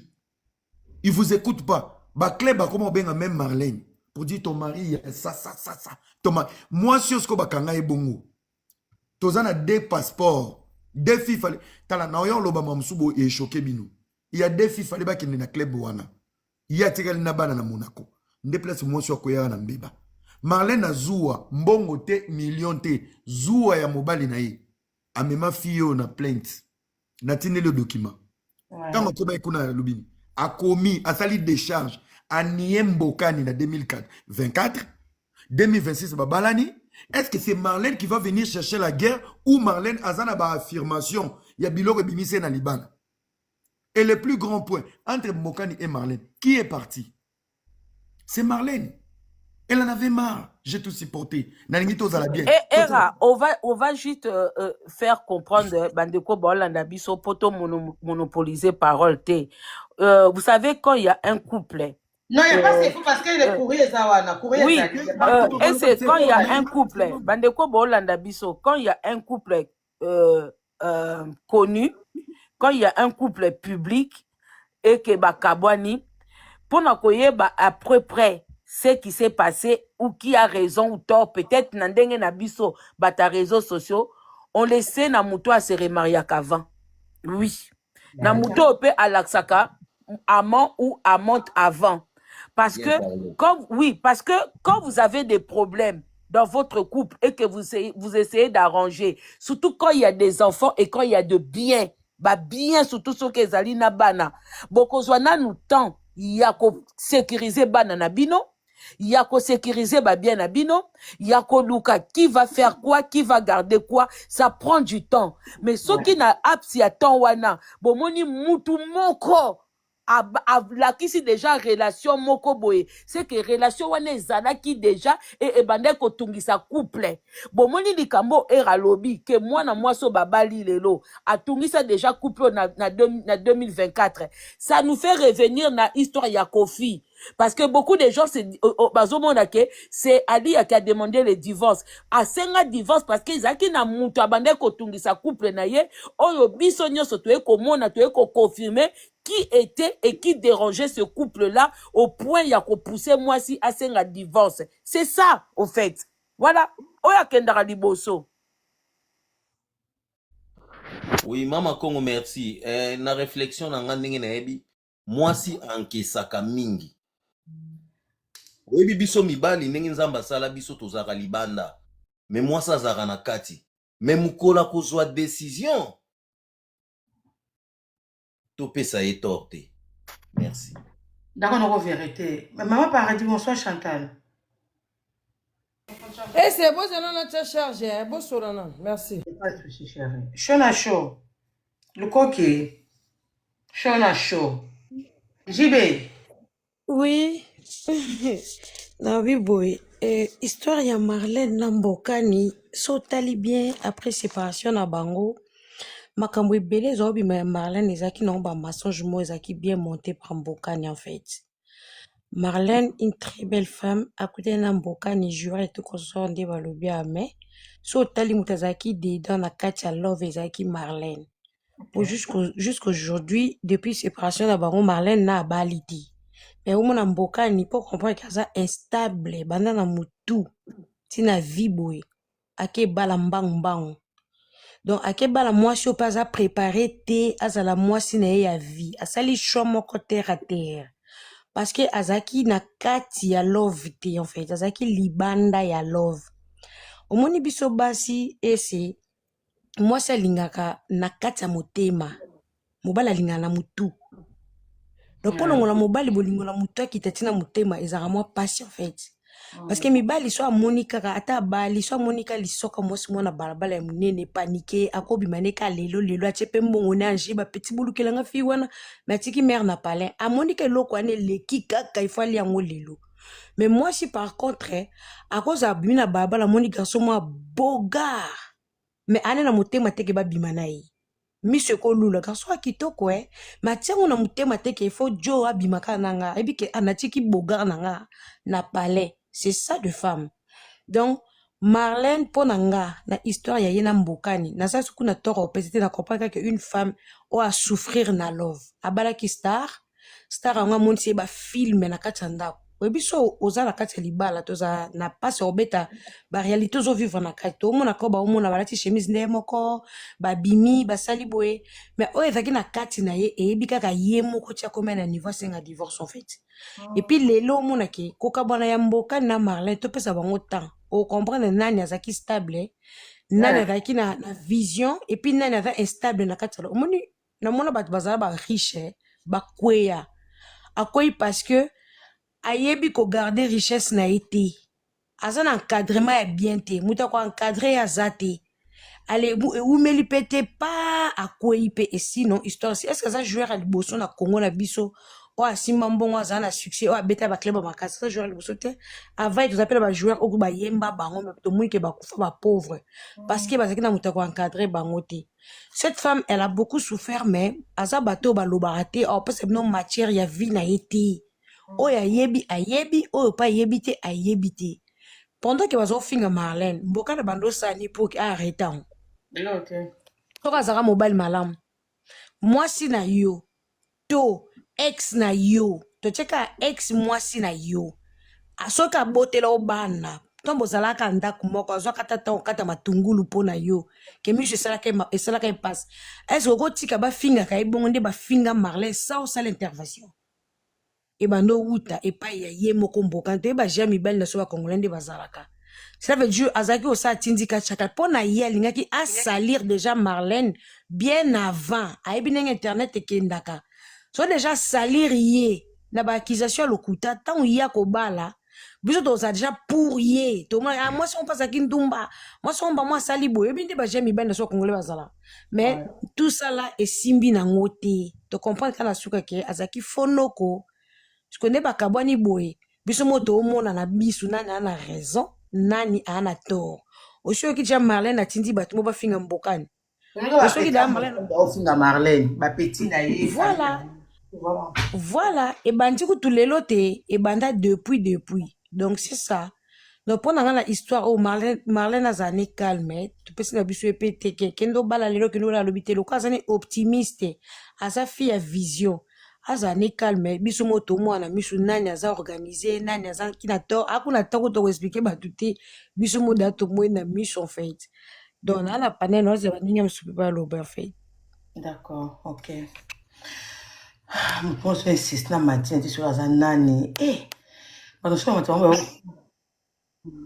Il ne vous écoute pas. Ba club a comment bien même Marlène. pour dire ton mari, il y a ça. Ton mari. Moi, si on bakanga et bongo. Tozan a des passeports. Des filles, fallait. Tala naoyan l'obama msubo et choqué binou. Il y a des filles, fallait pas qu'il n'y ait club wana. Il y a tiré nabana na Monaco. Déplace moi sur Koya na mbeba. Marlène Azoua, mbongo te, million te, Zoua ya mobali na ye. Amema fiyo na plainte. Na tine le document. Quand on commence à l'ubini, a commis, a sali décharge, a nié mbokani na 2024, 2026, babalani. Est-ce que c'est Marlène qui va venir chercher la guerre ou Marlène Azana ba affirmation? Il y a Bilor et Bimise na Liban. Et le plus grand point, entre Mbokani et Marlène, qui est parti? C'est Marlène. Elle en avait marre. J'ai tout supporté. Era, on va juste faire comprendre Bandeko Bolanda Biso poto monopoliser parole T. Vous savez, quand il y a un couple. Non, il n'y a pas c'est parce que les courriers Zawana. Oui, et c'est quand il y a un couple. Bandeko Bolanda Biso, quand il y a un couple connu, quand il y a un couple public et que Bakabwani, pour nous koyeba à peu près ce qui s'est passé ou qui a raison ou tort, peut-être nandenge na biso bata réseaux sociaux, on laissait na muto à se remarier qu'avant. Oui. Na muto peut à l'axaka amant ou amante avant. Parce que quand vous avez des problèmes dans votre couple et que vous essayez d'arranger, surtout quand il y a des enfants et quand il y a de biens, bah bien surtout ce que Zalina bana, beaucoup zwana nous temps il y a ko sécuriser bana na bino, il y a ko sécuriser ba bien na bino, il y a ko luka qui va faire quoi, qui va garder quoi, ça prend du temps. Mais ce qui n'a absi à temps wana, bomoni mutu moko la qui si déjà relation moko boye, c'est que relation wana zana qui déjà et bande ko tungisa couple. Bomoni likambo era lobi que moi na moi so babali lelo a tungisa déjà couple na 2024. Ça nous fait revenir na histoire ya Kofi. Parce que beaucoup de gens, c'est Ali qui a demandé le divorce. A senga divorce parce que Zaki na mutu abande ko tungisa couple na ye, oyo biso nyoso toye ko mona toye ko confirmer qui était et qui dérangeait ce couple-là au point ya ko pousser moi si à senga divorce. C'est ça, au fait. Voilà. Oya kendara liboso. Oui, Mama Congo, merci. Na réflexion na ngandenge na ebi, moi si ankesaka mingi. Oyebi biso mibali ndenge nzamba sala biso tozaka libanda. Mais moi ça zaka na kati. Mais mukola kozwa décision. Topesa ye torte. Merci. D'accord, on vérité. Maman Paradis, bonsoir Chantal. Eh, c'est beau, c'est notre charge. Beau sourana. Merci. Pas de souci, chérie. Shona Show. Le coquet. Shona Show. JB. Oui. Nabi boy. Histoire ya Marlène Nambokani. Sotali bien après séparation na bango. Makambo ebele zobi Marlène ezaki non ba mensonge mo ezaki bien monté par Mbokani en fait. Marlène, une très belle femme, à côté d'un Mbokani juré tout qu'on soit en développé à mais. Sotali mutazaki dedans na katia love ezaki Marlène. Pour jusqu'aujourd'hui, depuis séparation na bango Marlène na balidi. Mais au moins Mbokani pour comprendre que ça instable, banda na mutu, tina viboe, ake bala mbang. Donc, ake bala mwasi au pas à préparer te, azala mwasi na ya vie, asali choix moko terre à terre. Parce que azaki na kati ya love te, en fait, azaki libanda ya love. Omoni biso basi, ese, mwasi alingaka na kati ya motema, mobala alingaka na mutu. Donc, pour la mobile, bolingo la mutu qui tatina mutema, ezara moi passion en fait. Parce que mibali soit Monica ata bali soit Monica lisoka mwasi mwana balabala ya munene paniqué akobi maneka lelo achepe mbongo na njiba petit bulu kelanga fi wana matiki mère na palin a Monica loko ane leki kaka ifali yango lelo. Mais moi si par contre à cause abimi na balabala Monica so moi boga mais ane na mutema teke ba bimana yi. Monsieur Kolula garçon kitoko matiango na mutema teke ifo jo abimaka nanga ebike anatiki boga nanga na palais. C'est ça de femme. Donc, Marlène Ponanga, na histoire ya yena Mbokani, na sa suku na toro pesite na comprendre que une femme a souffrir na love. Abala ki star anga monti ba film na katanda. biso oza na kati ya libala toza na pasi obeta ba réalité ozo vivre na kati to mona ko ba omona balati chemise nde moko babimi basali boye mais oyo ezaki na kati na ye eyebi kaka ye moko tia komena na niveau asenga divorce en fait et puis lelo omona ke kokabwana ya mboka na Marlène topesa bango temps o comprendre nani azaki stable nani azaki na vision et puis nani aza instable na kati ya omoni namona bato bazala ba riche bakweya akoyi parce que ayebi ko garder richesse na été aza na encadrement ya bien te muta ko encadrer ya zate ale umeli pete pa akoyi pe et sinon histoire est-ce que ça joueur à liboso na Congo na biso o asimba mbongo aza na succès o abeta ba club makasi ça joueur à liboso te avant ils appellent ba joueur o ba yemba bango mais to mwike ba kufa ba pauvre parce que bazaki na muta ko encadrer bango te. Cette femme elle a beaucoup souffert mais aza bato ba lobarate o parce que non matière ya vie na été oyo ayebi oyo pa ayebi te ayebi te pendant que bazofinga Marlène mboka na bando sani pour que arrête on soki azaka mobile malamu mwasi na yo to ex na yo totieka ex mwasi na yo soki abotela obana to bozalaka ndako moko azwaka tata okata matungulu mpo na yo ke miso esalaka epasi est-ce que okotika bafingaka ye bongo nde bafinga Marlène sans osala intervention ebando wuta epai ya ye moko mboka to yeba ja mibali na so bakongolais nde bazalaka ça veut dire azaki osa tindika chaka mpo na ye alingaki asalir déjà Marlène bien avant ayebi ndenge internet ekendaka so déjà salir ye na baakisation ya lokuta ntango ye akobala biso toza déjà pour ye tomona mwasi mo mpasaki ndumba mwasi omba mwa asali boye oyebi nde baja mibali na so bakongolais bazala mais tout ça là esimbi nango te tocomprendre kaka na suka ke azalaki fonoko parce nde bakabwani boye biso moto omona na biso nani ana raison nani ana tort osi oki tia Marlène atindi bato mo bafinga mbokani osoki da Marlène bapeti na ye voilà ebandi kutu lelo te ebanda depuis donc c'est ça donc mpo na nga na histoire oyo Marlène azani calme topesi na biso epe teke kende obala lelo kende ola alobi te loko azani optimiste aza fi ya vision azani calme biso moto mwana miso nani aza organisé nani aza kina tort akuna tango to expliquer bato te biso moda to moy na miso en fait donc na panel no zeba ninga msupi ba lo en fait d'accord ok mponso insiste na matin ti so aza nani bano so matin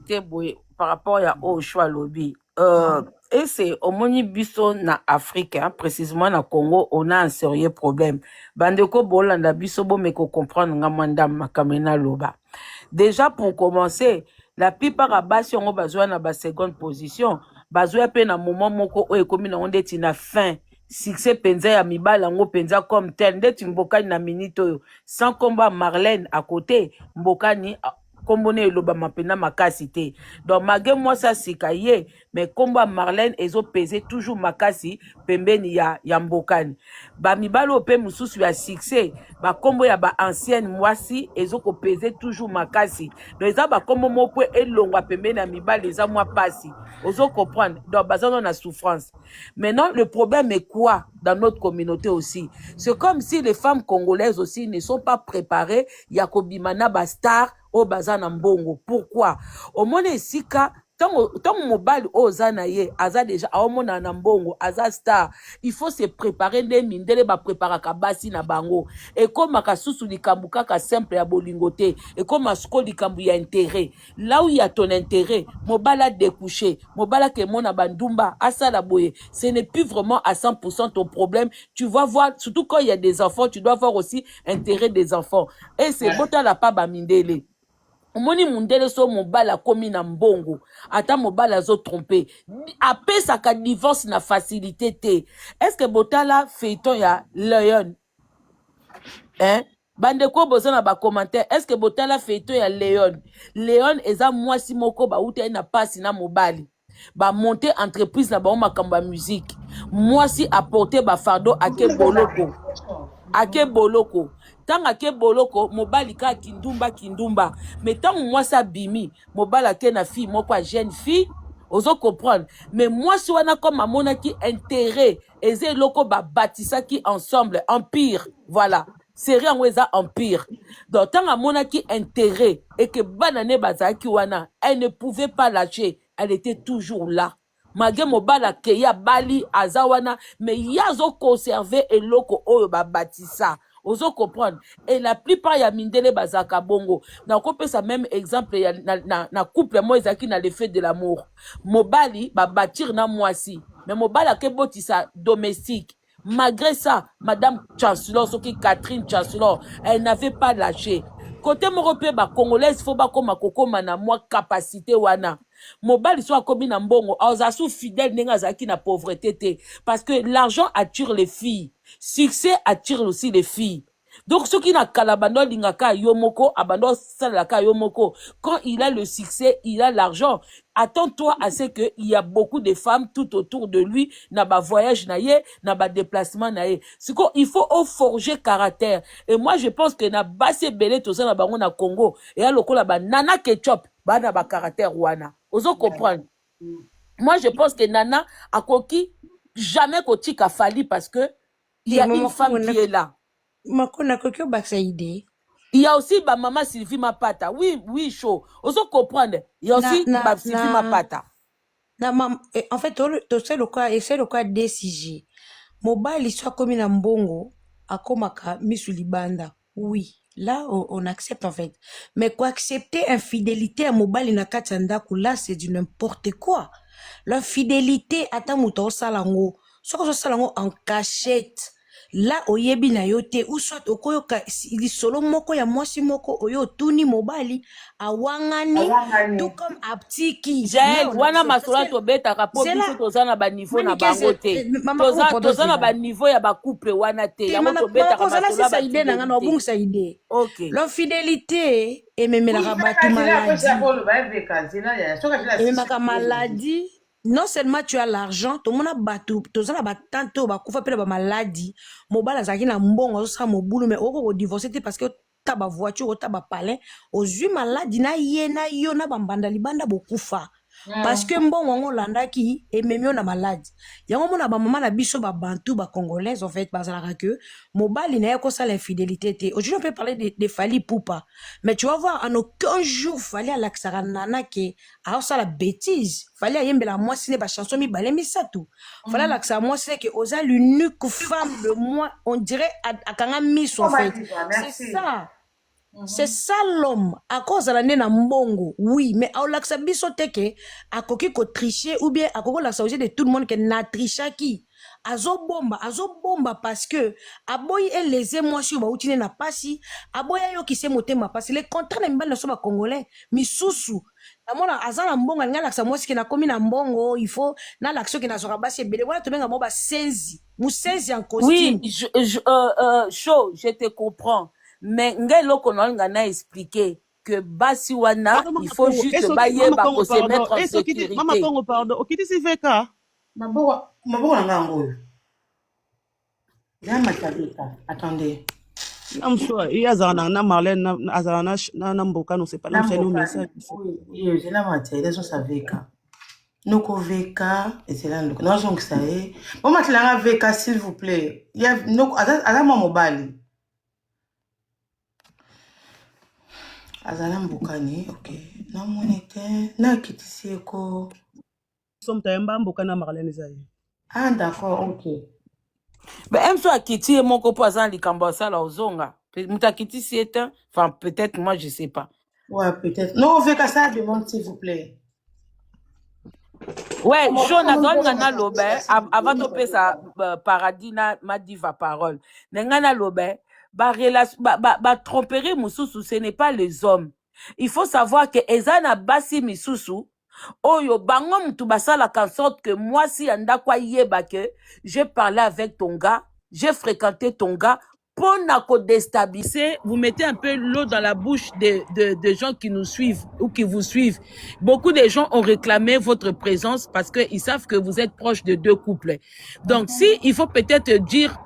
te boye par rapport ya au choix lobby et c'est omoni biso na Afrique hein, précisément na Congo on a un sérieux problème bandeko bolanda biso bo me ko comprendre nga manda makamena loba déjà pour commencer la plupart à bas si on bazwa na ba seconde position bazwa pe na moment moko o ekomi na onde tina fin succès penza ya mibala ngo penza comme tel ndeti mbokani na minute oyo sans combat Marlène à côté mbokani kombone eloba mapena makasi te donc mage moi ça sikaye mais komba Marlène ezo peser toujours makasi pembeni ya mbokani ba mibalo pe mususu ya succès ba kombo ya ba ancienne mwasi ezo ko peser toujours makasi donc eza ba kombo mopo elongwa pembeni ya mibali eza mwa pasi ozo comprendre donc bazano na souffrance. Maintenant le problème est quoi dans notre communauté aussi? C'est comme si les femmes congolaises aussi ne sont pas préparées ya kobimana ba star au bazana mbongo. Pourquoi? Au moins sika tant mobile oza na ye aza déjà aomona na mbongo aza star, il faut se préparer nde mindele ba prépara kabasi na bango et comme makasusu likambu kaka simple ya bolingote et comme asko likambu ya intérêt là où il y a ton intérêt mobala découché mobala ke mona bandumba asala boye ce n'est plus vraiment à 100% ton problème. Tu vas voir surtout quand il y a des enfants tu dois voir aussi intérêt des enfants et c'est bota la pa ba mindele moni mundele so mobala komi na mbongo ata mobala zo tromper apesa ka divorce na facilité te. Est-ce que botala feuilleton ya Léon hein bandeko bozana ba commentaire est-ce que botala feuilleton ya Léon eza mwasi moko ba uta na pasi na mobali ba monter entreprise na ba makamba musique mwasi apporter ba fardeau ake boloko tanga ke boloko mobali ka kindumba mais tant moi ça bimi mobala ke na fille moko jeune fille ozo comprendre mais moi si wana comme amona ki intérêt eze loko ba batisa ki ensemble empire voilà série en eza empire. Donc tant à monaki intérêt et que banane bazaki wana, elle ne pouvait pas lâcher, elle était toujours là. Malgré mobala keya bali azawana, mais yazo conservé et loko oyo ba batissa. Ozo comprendre. Et la plupart ya mindele bazaka bongo. Na kopé ça même exemple ya na couple moi ezaki na l'effet de l'amour. Mobali ba bâtir na moisi. Mais mobala ke botisa domestique. Malgré ça, Madame Chancellor, Catherine Chancellor, elle n'avait pas lâché. Côté Moropé, ba Congolaise, faut pas comme Koko mana moi capacité wana. Mobali soit comme na mbongo, azasu fidèle nenga zaki na pauvreté te. Parce que l'argent attire les filles. Succès attire aussi les filles. Donc, ceux qui n'a qu'à l'abandon l'ingaka yomoko, abandon salaka yomoko. Quand il a le succès, il a l'argent. Attends-toi à ce qu'il y a beaucoup de femmes tout autour de lui, n'a pas voyage naïe, n'a pas déplacement naïe. C'est quoi, il faut forger caractère. Et moi, je pense que n'a bassé belé tout ça na bango na Congo. Et à l'oko là-bas, nana ketchup, bah n'a pas caractère wana. Oso comprendre. Moi, je pense que nana a koki jamais koti ka fali parce que il y a une femme qui est là. Il y a aussi ma maman Sylvie Mapata. Oui, oui, chaud. Oso comprendre. Il y a aussi ma Sylvie Mapata. En fait, tu sais le quoi DCG. Mobile soit comme une mbongo, à komaka misulibanda. Oui, là on accepte en fait. Mais quoi accepter infidélité à mobile na katsandaku là c'est du n'importe quoi. L'infidélité ata muto salango, soko salango en cachette. Là oyebi na yote ou soit okoyoka lisolo moko ya mwasi moko oyo tuni mobali awangani tout comme aptiki Jael wana masola to beta rapo biso tozana ba niveau na bango te tozana ba niveau ya ba couple wana te ya moto beta ka masola ba idée na ngana obungisa idée. OK, l'infidélité et même la rabatu maladie. Non seulement tu as l'argent, tout le monde a battu, tout le monde a battu, tout le monde a maladie. Mobile a na mbongo, ça mo boulot, mais au divorce parce que t'as ba voiture, t'as ba palais, aux yeux maladie na yo na bambanda libanda bokufa. Parce que mbongo on landa ki et même na maladie. Yango mona ba maman na biso ba bantu ba congolaise en fait parce que mobile na yako ça l'infidélité te. Aujourd'hui on peut parler de Fally Poupa. Mais tu vas voir en aucun jour Fally à l'axara nana ke a ça la bêtise. Fally yembe la moi c'est ba chanson mi balé mi ça tout. Fally à l'axara moi c'est que osa l'unique femme de moi on dirait à kanga miss en fait. C'est ça. C'est ça l'homme. À cause de l'année na mbongo. Oui, mais à l'aksa biso teke, à koki ko tricher, ou bien à koko la saouje de tout le monde que na tricha qui. Azo bomba parce que, aboy et les émotions, ba outine na pasi, aboy yo qui se moté ma pasi, les contrats na mbana soba congolais, mi sousou. Namona azala mbongo, nga laksa mwasi ki na komi na mbongo, il faut, na l'action ki na zora basi, bele, wala to benga moba senzi. Mou senzi en costume. Oui, chaud, je te comprends. Mais ngelo konolanga na expliqué que basi wana il faut juste bailler ba ko se mettre en sécurité. Maman Congo pardon, okiti si veka. Maboko na ngoyo. Ya matabika. Attendez. Namshoa, il y a na Marlène na azana na mboka no c'est pas la chaîne message. Oui, je la maté, les autres veka. Noko veka et c'est là noko. Non donc ça est. Bon matla veka s'il vous plaît. Il y a noko ala mobile. Azana mbukani, ok. Na monete, na kitisi eko. Somme taemba mboka na Marlène zaye. Ah d'accord, ok. Mais même soit kiti et mon copain azan likambo ça la ozonga. Muta kiti si est enfin peut-être moi je sais pas. Ouais, peut-être. Non, on veut que ça demande s'il vous plaît. Ouais, Jonathan ngana lobe avant de payer sa paradis na ma diva parole. Ngana lobe ba tromperie mususu ce n'est pas les hommes. Il faut savoir que ezana basi misusu oyo bango mutu basala en sorte que moi si anda kwa yeba que j'ai parlé avec ton gars, j'ai fréquenté ton gars pour n'a déstabiliser, vous mettez un peu l'eau dans la bouche de gens qui nous suivent ou qui vous suivent. Beaucoup de gens ont réclamé votre présence parce qu'ils savent que vous êtes proche de deux couples. Donc, si il faut peut-être dire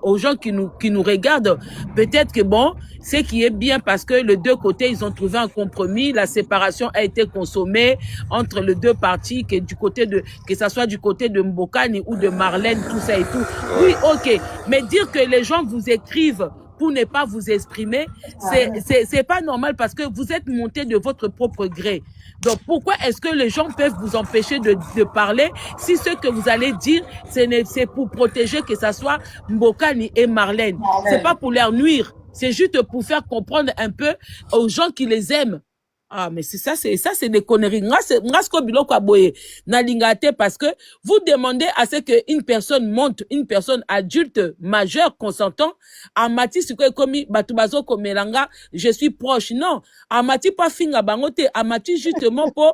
aux gens qui nous regardent, peut-être que bon, ce qui est bien parce que les deux côtés, ils ont trouvé un compromis, la séparation a été consommée entre les deux parties, que du côté de, que ça soit du côté de Mbokani ou de Marlène, tout ça et tout. Oui, ok. Mais dire que les gens vous écrivent pour ne pas vous exprimer, c'est pas normal parce que vous êtes monté de votre propre gré. Donc, pourquoi est-ce que les gens peuvent vous empêcher de parler si ce que vous allez dire, c'est pour protéger que ça soit Mbokani et Marlène. C'est pas pour leur nuire. C'est juste pour faire comprendre un peu aux gens qui les aiment. Ah, mais c'est des conneries. Parce que vous demandez à ce qu'une personne monte, une personne adulte, majeure, consentant, amati komi batubazo komelanga, je suis proche. Non. Amati pas finga bangote, amati justement pour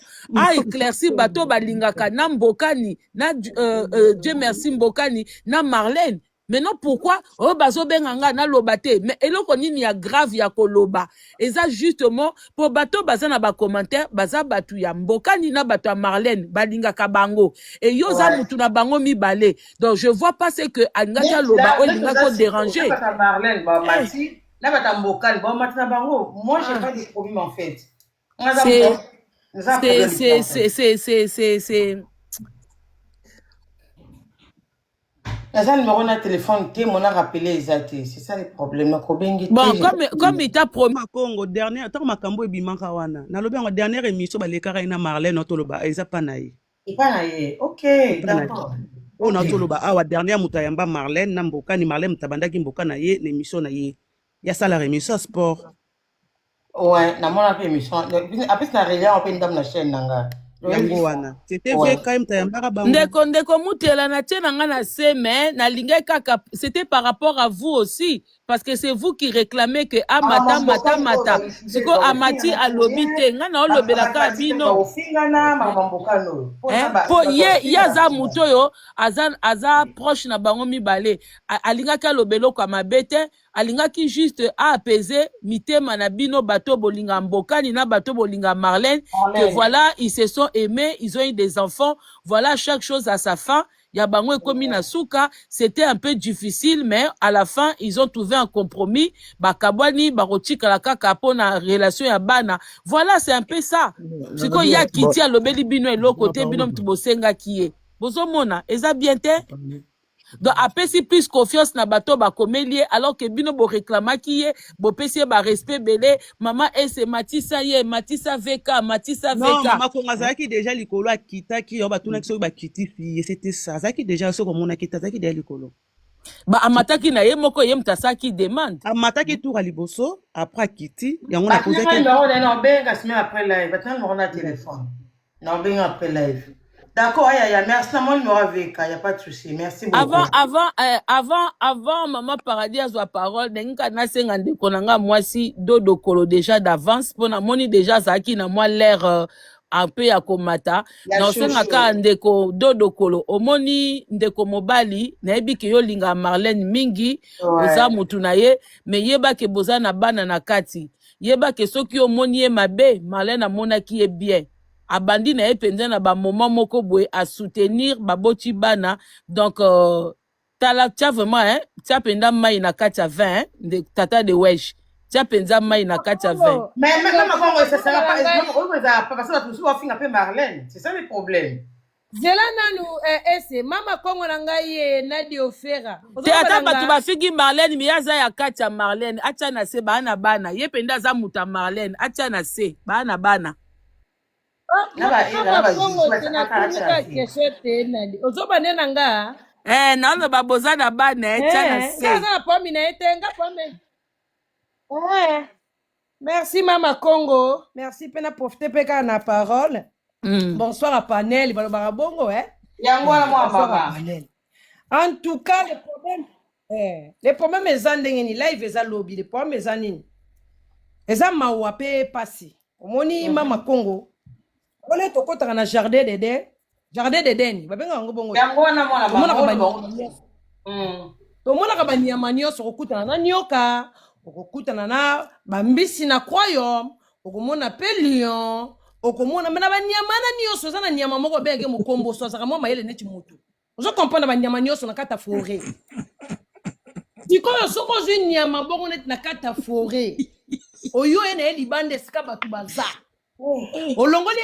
éclaircir bato balingaka, na Mbokani, na, Dieu merci Mbokani, na Marlène. Maintenant, pourquoi? Oh, bazo benganga na lobate. Mais eloko nini ya grave ya koloba. Et ça, justement, pour bato baza na ba commentaire, baza batu ya Mbokani na batu ya Marlène, balinga kabango. Et yoza mutu na bango mi balé. Donc, je vois pas ce que angata loba, ou linga ko déranger. Là, Marlène, bon, Mati, là, bata Mbokani, bon, Mati na bango. Moi, j'ai pas de problème, en fait. C'est un numéro de téléphone qui m'a rappelé exactement. C'est ça le problème. Bon, comme il t'a promis. Congo, dernière, tant makambo e bimaka wana. Na lobi en dernière émission, ba lekara ina Marlène otoloba, eza pa na ye. Et pas na ye. OK, d'accord. On a otoloba, awa dernière mutayamba Marlène, na Mbokani, Marlène mutabandaki Mboka na ye, l'émission na ye. Ya ça la émission sport. Ouais, na mona émission. Après na relais on peut ndam na chaîne nanga. C'était vrai quand même tayambaka bango. Ndeko mutela na tiena nga na seme na lingay kaka, c'était par rapport à vous aussi parce que c'est vous qui réclamez que mata siko amati alobite nga na olobelaka bino po ye aza muto yo aza proche na bango mibale alingaki alobelo kwa mabete alingaki juste apaiser mitema na bino bato bolinga Mbokani na bato bolinga Marlène que voilà ils se sont aimés, ils ont eu des enfants, voilà chaque chose à sa fin. Yabango et Komina Souka, c'était un peu difficile, mais à la fin, ils ont trouvé un compromis. Bakabwani, Baroti Kalaka Kapona, relation Yabana. Voilà, c'est un peu ça. C'est quoi, ya Kiti à l'obéli bino et l'autre côté, binom Tibosenga qui est. Bozo mona, eza bien te? Donc, après, si plus confiance na bato ba komelie, alors que bino bo réclama qui est, bo pesi ba respect belé, maman ese Matissa ye, Matissa veka, Matissa veka. Non, maman Kongazaki déjà likolo a kita ki yo batuna ki so ba kiti fi, c'était ça. Zaki déjà so comme on a kita, zaki déjà likolo. Ba amataki na ye moko ye mtasaki demande. Amataki tour à liboso, après kiti, yango na posé que non benga semaine après live, maintenant on a téléphone. Non benga après live. D'accord, merci. Moi, il n'y a pas de souci. Merci beaucoup. Avant, Maman Paradis a sa parole. N'enka na sengande konanga moi si dodo kolo déjà d'avance. Pour na moni déjà ça qui na moi l'air un peu à komata. Non sengaka ndeko dodo kolo. Omoni ndeko mobali na ebi ke yo linga Marlène mingi. Oza mutu na ye. Me yeba ke boza na bana na kati. Yeba ke soki omoni ye mabe. Marlène amona ki ye bien. Abandi na epende na ba moment moko boye à soutenir baboti bana donc tala tia vraiment tia penda mai na katia 20 de tata de wesh tia penda mai na katia 20 mais même comment ça sera pas parce que tout va finir peu Marlène c'est ça le problème zela nanu ese mama Kongo na ngai Nadi Ofera te ata batu ba figi Marlène mi yaza ya katia Marlène acha na se bana bana ye penda za muta Marlène acha na se bana bana naona baboza na bana merci Mama Congo, merci pena profiter peka na parole. Bonsoir à panel balobara bongo en tout cas les problèmes ezandengeni live eza lobby les problèmes ezanini eza mawa pe pasi omoni Mama Congo ole tokotaka na jardin d'Eden babenga ngo bongo tomonaka banyama nyonso okokutana na nyoka okokutana na bambisi na royaume okomona pe lion okomona mena banyama na nyonso eza na nyama moko benge mokombo so azaka mwa mayele neti motu ozo comprendre banyama nyonso na kata forêt sikoyo soko ozwi nyama bongo neti na kata forêt oyo ena ye libanda esika bato baza olongoli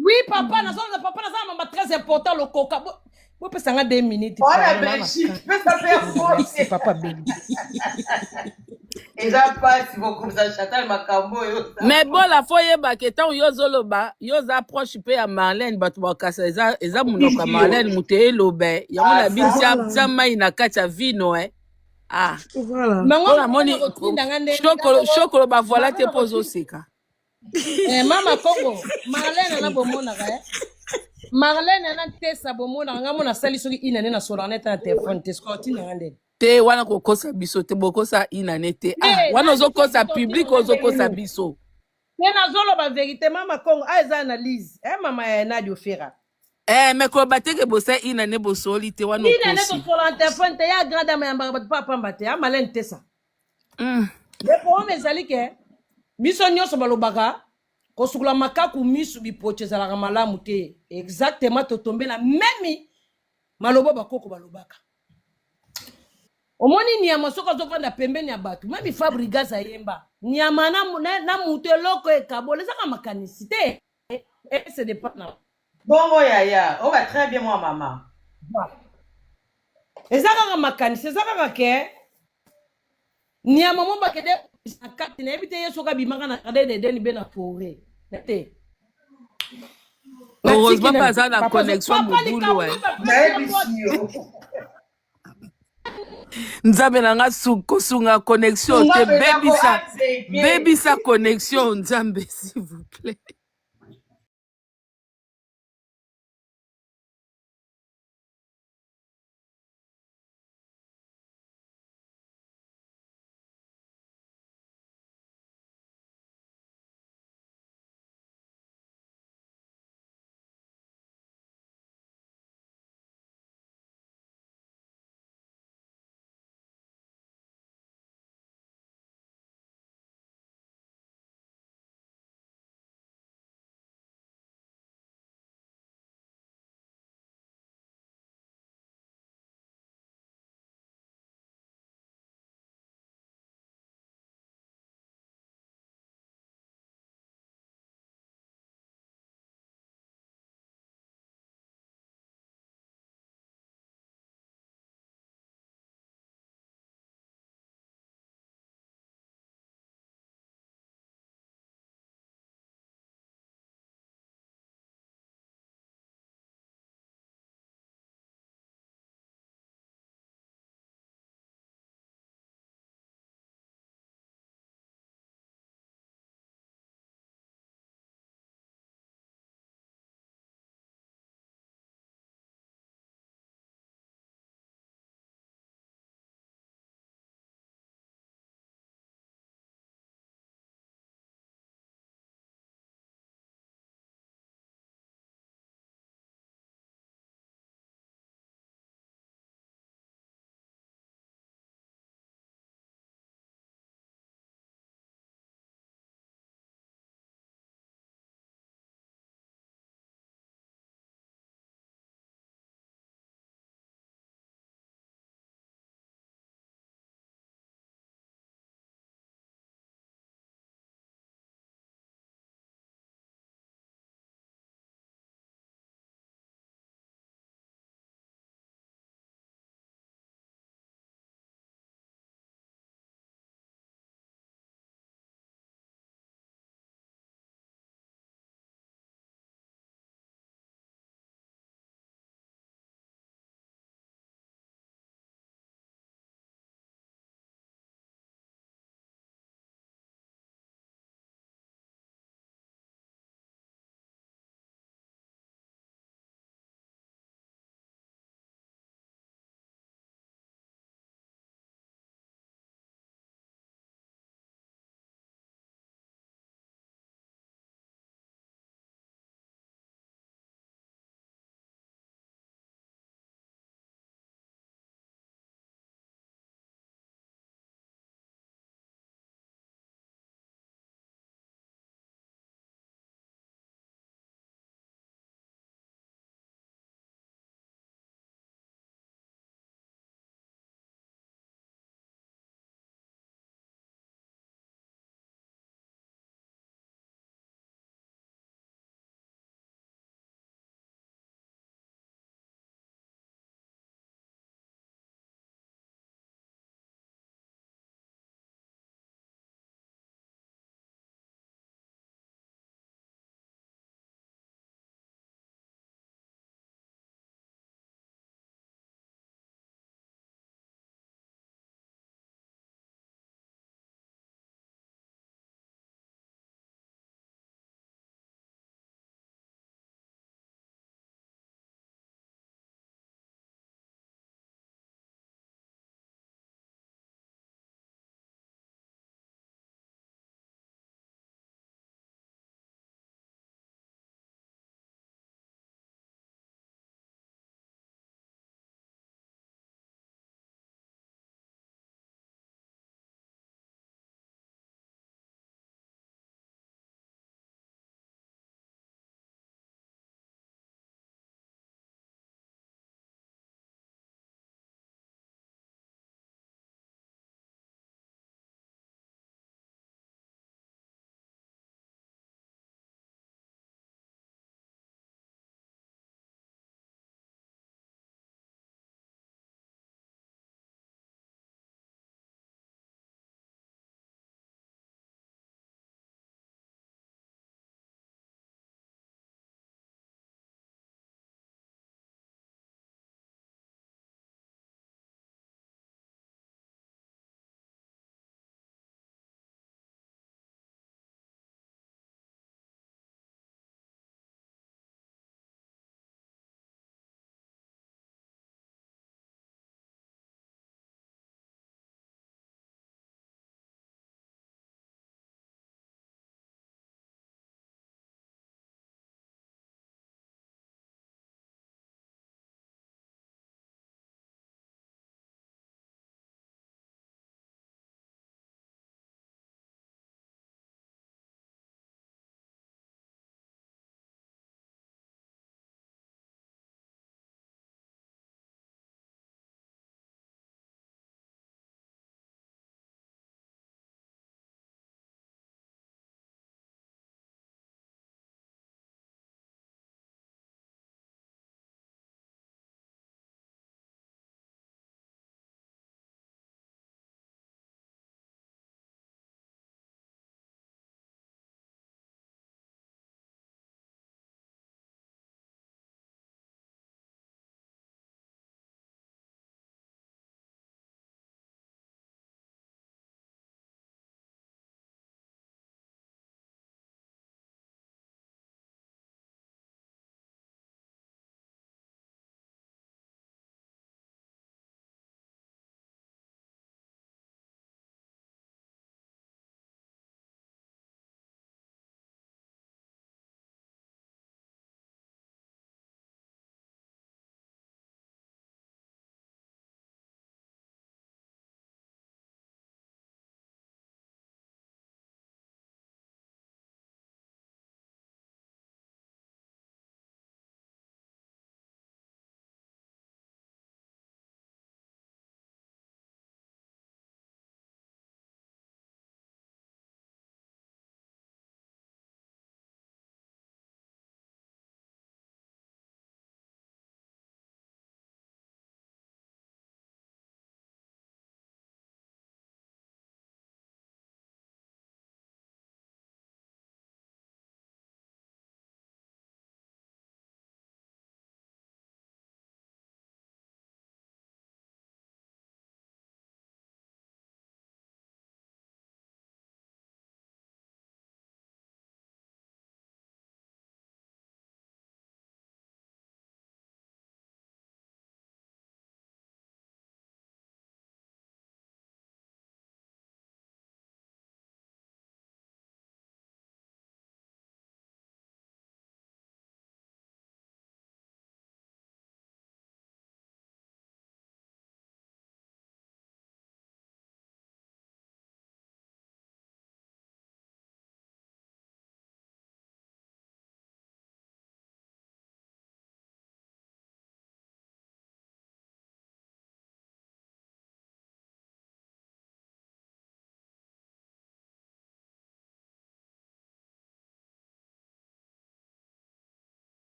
oui papa naza mama très important le coca bopesa nga 2 minutes Voilà, pardon, mama Belgique, mais ça fait merci faux. papa Belgique. Et ça passe, ils vont comme ça, Chantal Makambo. Mais bon, la fois yeba ke tant yo zoloba, yo za approche pe ya Marlène batu bakasa eza munoka Marlène muteye lobe. Ya mona binsia Voilà. mai na kati ya vino Ah. Voilà. Mango Mpona moni shokolo ba voilà te pozo seka. Mama Congo, Marlène na bomonaka Marlène na tesa bomonaka nga mona sali soki inane na solanete na téléphone te skoti na ngande. Te wana kokosa biso te bokosa inane te. Wana ozokosa public ozokosa biso. Te nazoloba vérité mama Congo eza analyse. Mama ya Nadio Fera. Mais ko bateke bosa inane bosoli te wana Inane kosi. to solanete téléphone te ya grande dame ya mbaba papa mbate Marlène tesa. Le problème ezali ke biso nyonso balobaka kosukula makaku misu bipoche ezalaka malamu te exactement totombe na memi maloba bakoko balobaka omoni nyama soko azovanda pembeni ya bato memi Fabrigas ayemba nyama na mutu eloko ekabola ezaka makanisi te se dépend na Bongo yaya, on va très bien moi maman. ezaka makanisi ezaka ke nyama mo bakede akati na ebite yeso ka bimaka na kade de be na forêt nete heureusement pas ça la connexion mobulu nzambe na nga kosunga connexion te bebisa connexion nzambe s'il vous plaît